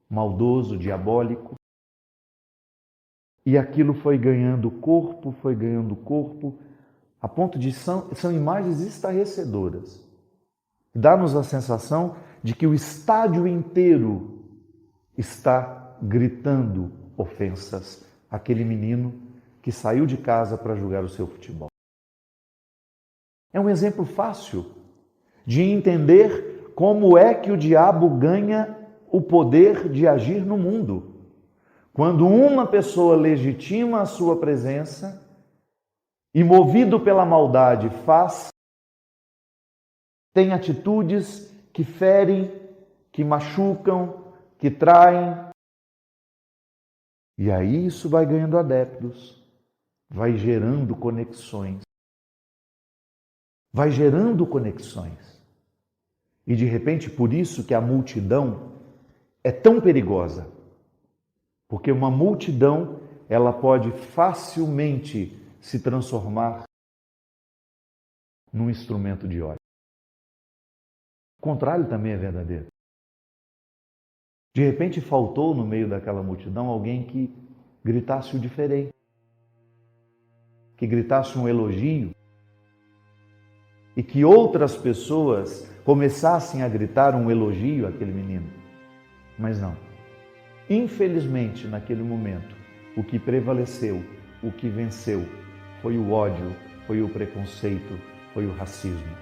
maldoso, diabólico. E aquilo foi ganhando corpo, a ponto de são imagens estarrecedoras. Dá-nos a sensação de que o estádio inteiro está gritando ofensas àquele menino que saiu de casa para jogar o seu futebol. É um exemplo fácil de entender como é que o diabo ganha o poder de agir no mundo. Quando uma pessoa legitima a sua presença e, movido pela maldade, tem atitudes que ferem, que machucam, que traem. E aí isso vai ganhando adeptos, vai gerando conexões. E de repente, por isso que a multidão é tão perigosa. Porque uma multidão, ela pode facilmente se transformar num instrumento de ódio. O contrário também é verdadeiro. De repente faltou no meio daquela multidão alguém que gritasse o diferente, que gritasse um elogio, e que outras pessoas começassem a gritar um elogio àquele menino. Mas não. Infelizmente, naquele momento, o que prevaleceu, o que venceu, foi o ódio, foi o preconceito, foi o racismo.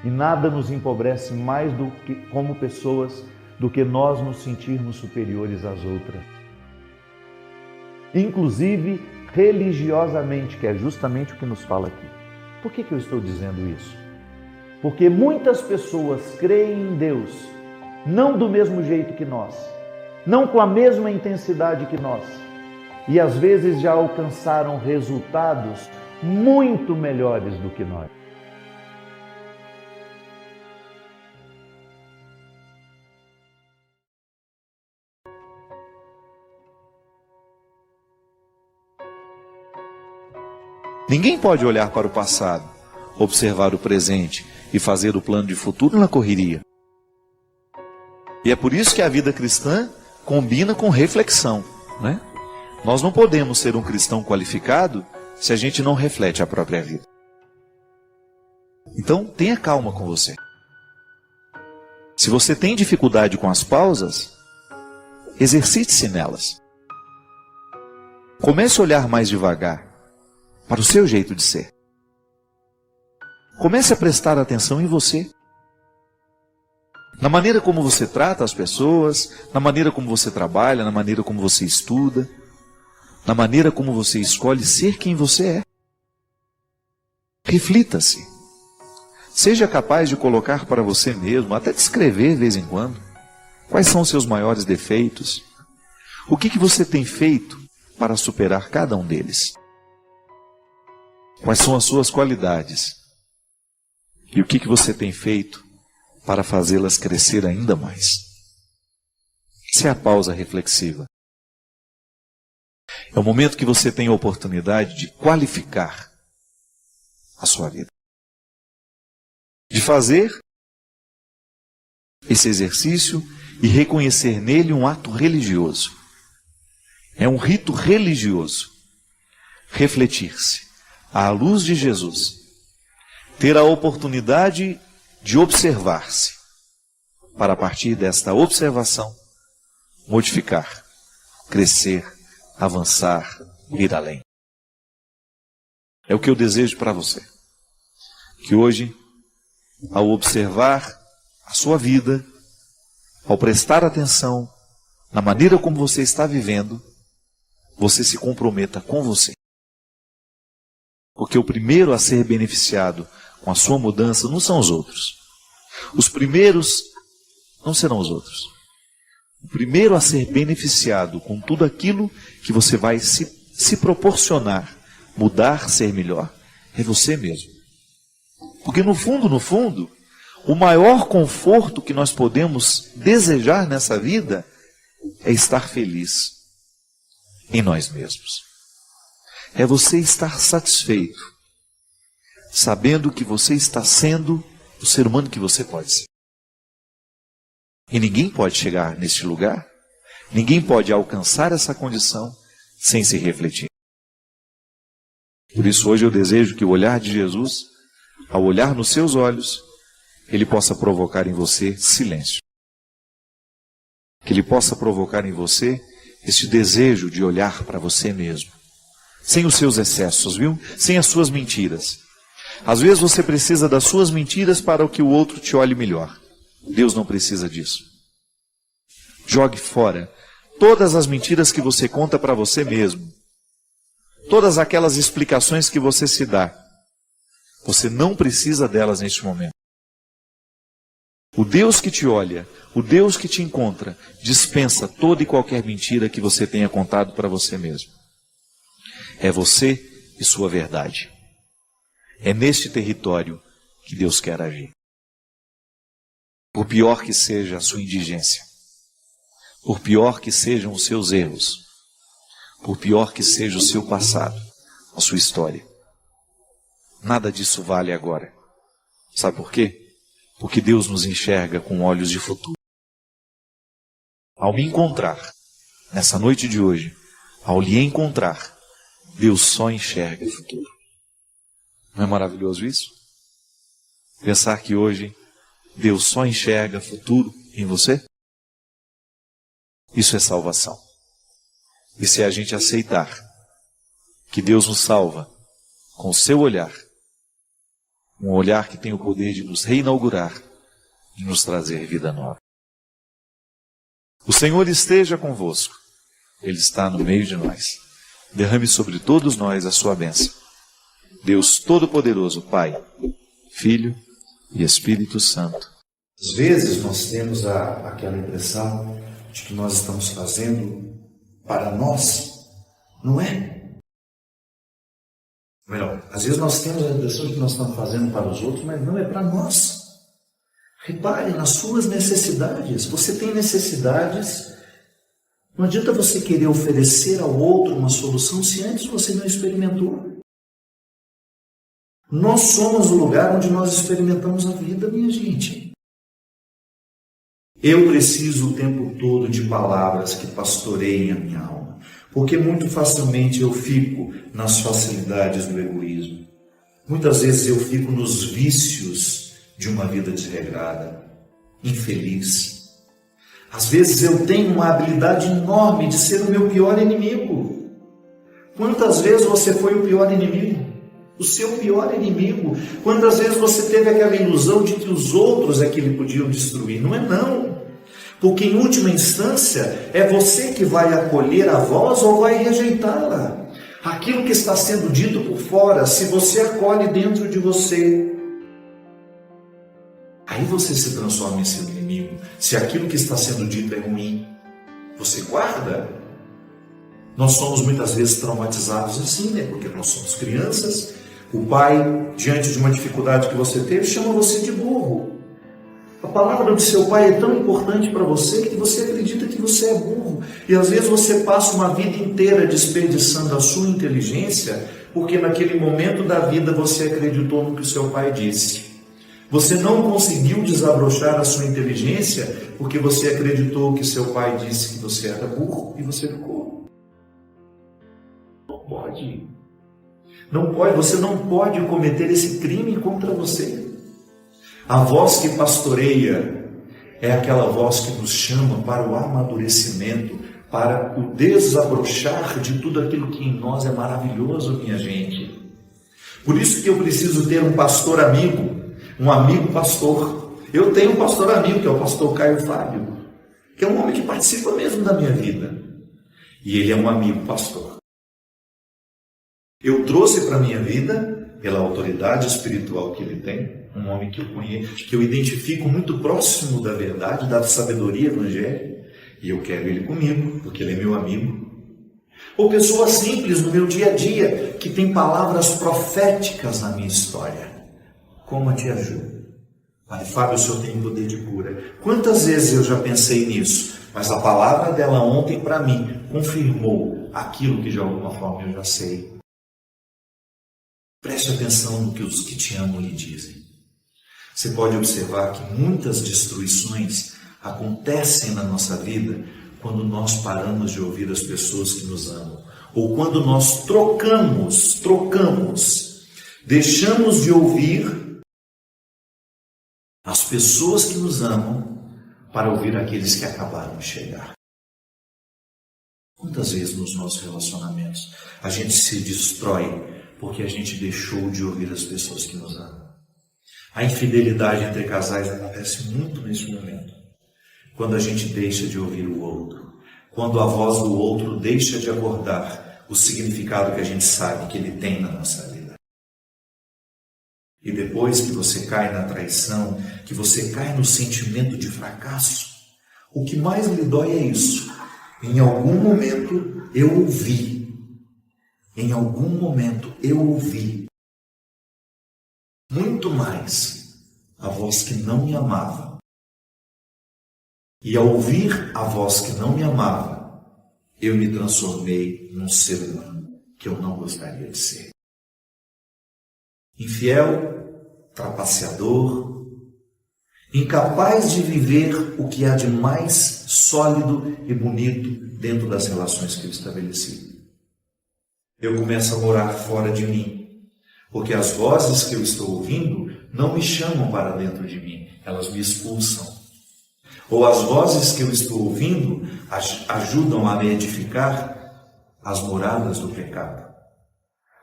E nada nos empobrece mais do que como pessoas do que nós nos sentirmos superiores às outras. Inclusive religiosamente, que é justamente o que nos fala aqui. Por que eu estou dizendo isso? Porque muitas pessoas creem em Deus, não do mesmo jeito que nós, não com a mesma intensidade que nós, e às vezes já alcançaram resultados muito melhores do que nós. Ninguém pode olhar para o passado, observar o presente e fazer o plano de futuro na correria. E é por isso que a vida cristã combina com reflexão, né? Nós não podemos ser um cristão qualificado se a gente não reflete a própria vida. Então, tenha calma com você. Se você tem dificuldade com as pausas, exercite-se nelas. Comece a olhar mais devagar para o seu jeito de ser. Comece a prestar atenção em você. Na maneira como você trata as pessoas, na maneira como você trabalha, na maneira como você estuda, na maneira como você escolhe ser quem você é. Reflita-se. Seja capaz de colocar para você mesmo, até descrever de vez em quando, quais são os seus maiores defeitos. O que você tem feito para superar cada um deles? Quais são as suas qualidades? E o que você tem feito para fazê-las crescer ainda mais? Essa é a pausa reflexiva. É o momento que você tem a oportunidade de qualificar a sua vida. De fazer esse exercício e reconhecer nele um ato religioso. É um rito religioso. Refletir-se à luz de Jesus, ter a oportunidade de observar-se, para a partir desta observação, modificar, crescer, avançar, ir além. É o que eu desejo para você. Que hoje, ao observar a sua vida, ao prestar atenção na maneira como você está vivendo, você se comprometa com você. Porque o primeiro a ser beneficiado com a sua mudança não são os outros. Os primeiros não serão os outros. O primeiro a ser beneficiado com tudo aquilo que você vai se proporcionar, mudar, ser melhor, é você mesmo. Porque no fundo, o maior conforto que nós podemos desejar nessa vida é estar feliz em nós mesmos. É você estar satisfeito, sabendo que você está sendo o ser humano que você pode ser. E ninguém pode chegar neste lugar, ninguém pode alcançar essa condição sem se refletir. Por isso hoje eu desejo que o olhar de Jesus, ao olhar nos seus olhos, ele possa provocar em você silêncio. Que ele possa provocar em você este desejo de olhar para você mesmo. Sem os seus excessos, viu? Sem as suas mentiras. Às vezes você precisa das suas mentiras para que o outro te olhe melhor. Deus não precisa disso. Jogue fora todas as mentiras que você conta para você mesmo. Todas aquelas explicações que você se dá. Você não precisa delas neste momento. O Deus que te olha, o Deus que te encontra, dispensa toda e qualquer mentira que você tenha contado para você mesmo. É você e sua verdade. É neste território que Deus quer agir. Por pior que seja a sua indigência, por pior que sejam os seus erros, por pior que seja o seu passado, a sua história, nada disso vale agora. Sabe por quê? Porque Deus nos enxerga com olhos de futuro. Ao me encontrar, nessa noite de hoje, ao lhe encontrar, Deus só enxerga o futuro. Não é maravilhoso isso? Pensar que hoje Deus só enxerga futuro em você? Isso é salvação. E se a gente aceitar que Deus nos salva com o seu olhar, um olhar que tem o poder de nos reinaugurar e nos trazer vida nova. O Senhor esteja convosco. Ele está no meio de nós. Derrame sobre todos nós a sua bênção. Deus Todo-Poderoso, Pai, Filho e Espírito Santo. Às vezes nós temos aquela impressão de que nós estamos fazendo para nós, não é? Melhor, às vezes nós temos a impressão de que nós estamos fazendo para os outros, mas não é para nós. Repare nas suas necessidades. Você tem necessidades. Não adianta você querer oferecer ao outro uma solução se antes você não experimentou. Nós somos o lugar onde nós experimentamos a vida, minha gente. Eu preciso o tempo todo de palavras que pastoreiem a minha alma, porque muito facilmente eu fico nas facilidades do egoísmo. Muitas vezes eu fico nos vícios de uma vida desregrada, infeliz. Às vezes eu tenho uma habilidade enorme de ser o meu pior inimigo. Quantas vezes você foi o pior inimigo? O seu pior inimigo. Quantas vezes você teve aquela ilusão de que os outros é que lhe podiam destruir? Não é não. Porque em última instância é você que vai acolher a voz ou vai rejeitá-la. Aquilo que está sendo dito por fora, se você acolhe dentro de você, aí você se transforma em seu inimigo. Se aquilo que está sendo dito é ruim, você guarda. Nós somos muitas vezes traumatizados assim, né? Porque nós somos crianças. O pai, diante de uma dificuldade que você teve, chama você de burro. A palavra do seu pai é tão importante para você que você acredita que você é burro. E às vezes você passa uma vida inteira desperdiçando a sua inteligência, porque naquele momento da vida você acreditou no que o seu pai disse. Você não conseguiu desabrochar a sua inteligência porque você acreditou que seu pai disse que você era burro e você ficou. Não pode. Não pode, você não pode cometer esse crime contra você. A voz que pastoreia é aquela voz que nos chama para o amadurecimento, para o desabrochar de tudo aquilo que em nós é maravilhoso, minha gente. Por isso que eu preciso ter um pastor amigo, um amigo pastor. Eu tenho um pastor amigo, que é o pastor Caio Fábio, que é um homem que participa mesmo da minha vida. E ele é um amigo pastor. Eu trouxe para a minha vida, pela autoridade espiritual que ele tem, um homem que eu conheço, que eu identifico muito próximo da verdade, da sabedoria evangélica, e eu quero ele comigo, porque ele é meu amigo. Ou pessoas simples no meu dia a dia, que tem palavras proféticas na minha história, como a tia Ju. Pai Fábio, o senhor tem poder de cura. Quantas vezes eu já pensei nisso, mas a palavra dela ontem para mim confirmou aquilo que de alguma forma eu já sei. Preste atenção no que os que te amam lhe dizem. Você pode observar que muitas destruições acontecem na nossa vida quando nós paramos de ouvir as pessoas que nos amam. Ou quando nós trocamos, deixamos de ouvir as pessoas que nos amam para ouvir aqueles que acabaram de chegar. Quantas vezes nos nossos relacionamentos a gente se destrói porque a gente deixou de ouvir as pessoas que nos amam? A infidelidade entre casais acontece muito nesse momento, quando a gente deixa de ouvir o outro, quando a voz do outro deixa de acordar o significado que a gente sabe que ele tem na nossa vida. E depois que você cai na traição, que você cai no sentimento de fracasso, o que mais lhe dói é isso. Em algum momento eu ouvi. Em algum momento eu ouvi muito mais a voz que não me amava. E ao ouvir a voz que não me amava, eu me transformei num ser humano que eu não gostaria de ser. Infiel, trapaceador, incapaz de viver o que há de mais sólido e bonito dentro das relações que eu estabeleci. Eu começo a morar fora de mim, porque as vozes que eu estou ouvindo não me chamam para dentro de mim, elas me expulsam. Ou as vozes que eu estou ouvindo ajudam a me edificar as moradas do pecado.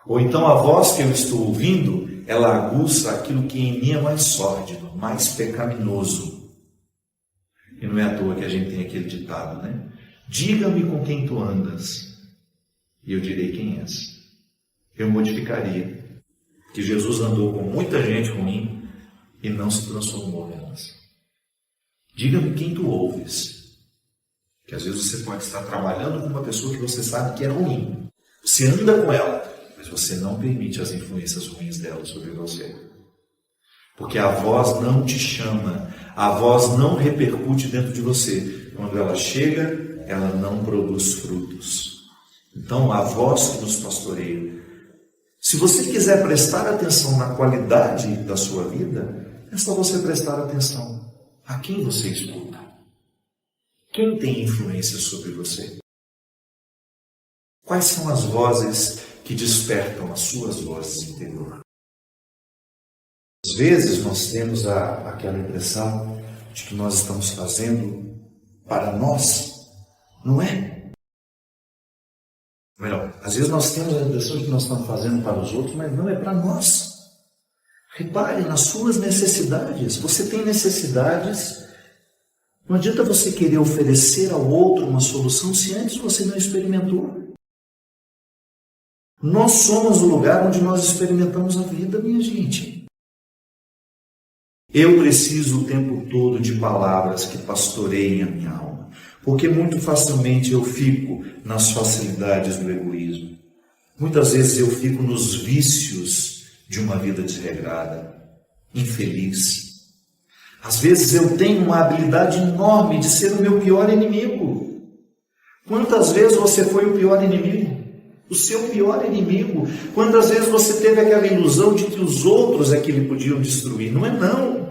Ou então a voz que eu estou ouvindo, ela aguça aquilo que em mim é mais sórdido, mais pecaminoso. E não é à toa que a gente tem aquele ditado, né? Diga-me com quem tu andas, e eu direi quem és. Eu modificaria que Jesus andou com muita gente ruim e não se transformou nelas. Diga-me quem tu ouves. Que às vezes você pode estar trabalhando com uma pessoa que você sabe que é ruim. Você anda com ela, mas você não permite as influências ruins dela sobre você. Porque a voz não te chama, a voz não repercute dentro de você. Quando ela chega, ela não produz frutos. Então, a voz que nos pastoreia. Se você quiser prestar atenção na qualidade da sua vida, é só você prestar atenção a quem você escuta. Quem tem influência sobre você? Quais são as vozes que despertam as suas vozes interior? Às vezes nós temos aquela impressão de que nós estamos fazendo para nós, não é? Melhor, às vezes nós temos a impressão de que nós estamos fazendo para os outros, mas não é para nós. Repare nas suas necessidades. Você tem necessidades. Não adianta você querer oferecer ao outro uma solução se antes você não experimentou. Nós somos o lugar onde nós experimentamos a vida, minha gente. Eu preciso o tempo todo de palavras que pastoreiem a minha alma, porque muito facilmente eu fico nas facilidades do egoísmo. Muitas vezes eu fico nos vícios de uma vida desregrada, infeliz. Às vezes eu tenho uma habilidade enorme de ser o meu pior inimigo. Quantas vezes você foi o pior inimigo? O seu pior inimigo. Quantas vezes você teve aquela ilusão de que os outros é que lhe podiam destruir? Não é não.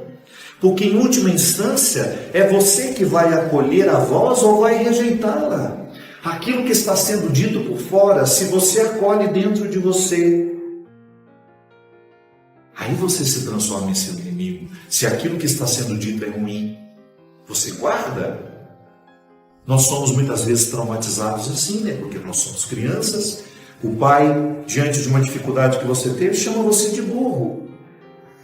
Porque em última instância é você que vai acolher a voz ou vai rejeitá-la. Aquilo que está sendo dito por fora, se você acolhe dentro de você, aí você se transforma em seu inimigo. Se aquilo que está sendo dito é ruim, você guarda. Nós somos muitas vezes traumatizados assim, né? Porque nós somos crianças. O pai, diante de uma dificuldade que você teve, chama você de burro.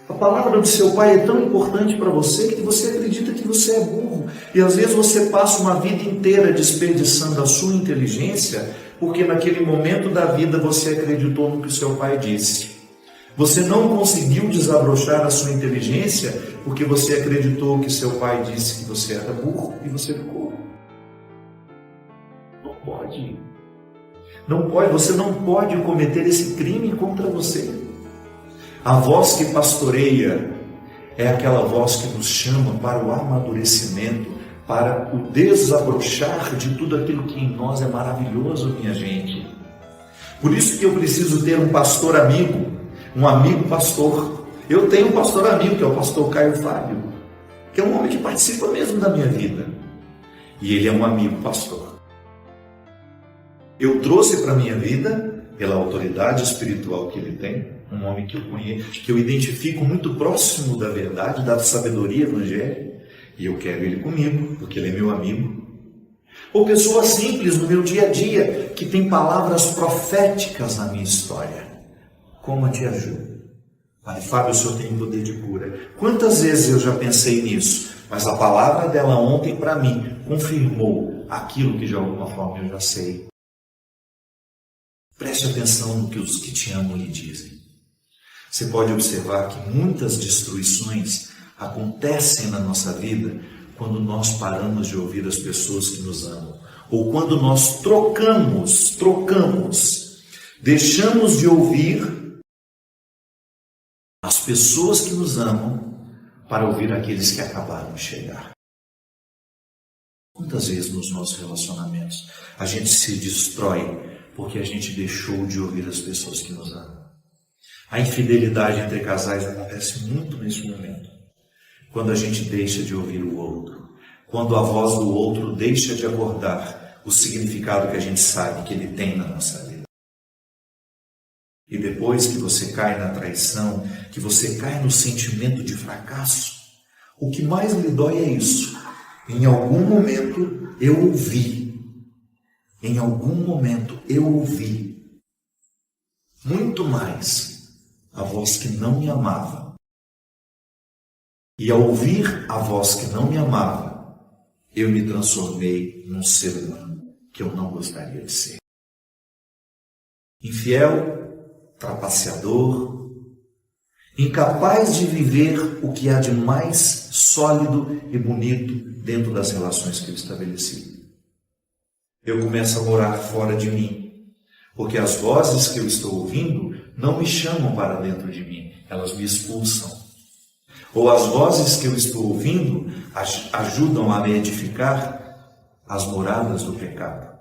A palavra do seu pai é tão importante para você que você acredita que você é burro. E às vezes você passa uma vida inteira desperdiçando a sua inteligência, porque naquele momento da vida você acreditou no que o seu pai disse. Você não conseguiu desabrochar a sua inteligência porque você acreditou que seu pai disse que você era burro e você ficou. Não pode. Não pode, você não pode cometer esse crime contra você. A voz que pastoreia é aquela voz que nos chama para o amadurecimento, para o desabrochar de tudo aquilo que em nós é maravilhoso, minha gente. Por isso que eu preciso ter um pastor amigo, um amigo pastor. Eu tenho um pastor amigo, que é o pastor Caio Fábio, que é um homem que participa mesmo da minha vida. E ele é um amigo pastor. Eu trouxe para a minha vida, pela autoridade espiritual que ele tem, um homem que eu conheço, que eu identifico muito próximo da verdade, da sabedoria evangélica, e eu quero ele comigo, porque ele é meu amigo. Ou pessoas simples no meu dia a dia, que tem palavras proféticas na minha história, como a tia Ju. Pai Fábio, o senhor tem poder de cura. Quantas vezes eu já pensei nisso, mas a palavra dela ontem para mim confirmou aquilo que de alguma forma eu já sei. Preste atenção no que os que te amam lhe dizem. Você pode observar que muitas destruições acontecem na nossa vida quando nós paramos de ouvir as pessoas que nos amam. Ou quando nós trocamos, deixamos de ouvir as pessoas que nos amam para ouvir aqueles que acabaram de chegar. Quantas vezes nos nossos relacionamentos a gente se destrói porque a gente deixou de ouvir as pessoas que nos amam? A infidelidade entre casais acontece muito nesse momento, quando a gente deixa de ouvir o outro, quando a voz do outro deixa de acordar o significado que a gente sabe que ele tem na nossa vida. E depois que você cai na traição, que você cai no sentimento de fracasso, o que mais lhe dói é isso. Em algum momento eu ouvi. Em algum momento eu ouvi muito mais a voz que não me amava. E ao ouvir a voz que não me amava, eu me transformei num ser humano que eu não gostaria de ser. Infiel, trapaceador, incapaz de viver o que há de mais sólido e bonito dentro das relações que eu estabeleci. Eu começo a morar fora de mim, porque as vozes que eu estou ouvindo não me chamam para dentro de mim, elas me expulsam. Ou as vozes que eu estou ouvindo ajudam a me edificar as moradas do pecado.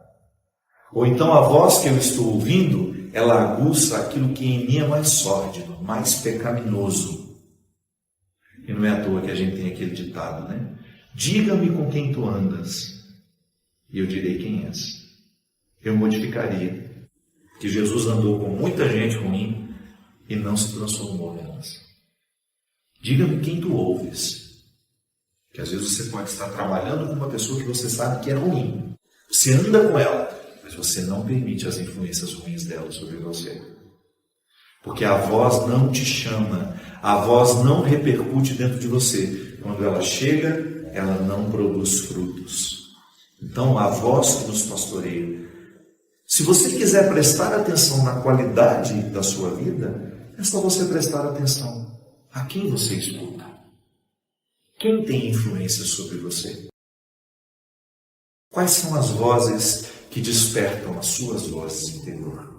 Ou então a voz que eu estou ouvindo, ela aguça aquilo que em mim é mais sórdido, mais pecaminoso. E não é à toa que a gente tem aquele ditado, né? Diga-me com quem tu andas, e eu direi quem és. Eu modificaria que Jesus andou com muita gente ruim e não se transformou nelas. Diga-me quem tu ouves. Que às vezes você pode estar trabalhando com uma pessoa que você sabe que é ruim. Você anda com ela, mas você não permite as influências ruins dela sobre você. Porque a voz não te chama, a voz não repercute dentro de você. Quando ela chega, ela não produz frutos. Então, a voz que nos pastoreia. Se você quiser prestar atenção na qualidade da sua vida, é só você prestar atenção a quem você escuta. Quem tem influência sobre você? Quais são as vozes que despertam as suas vozes interior?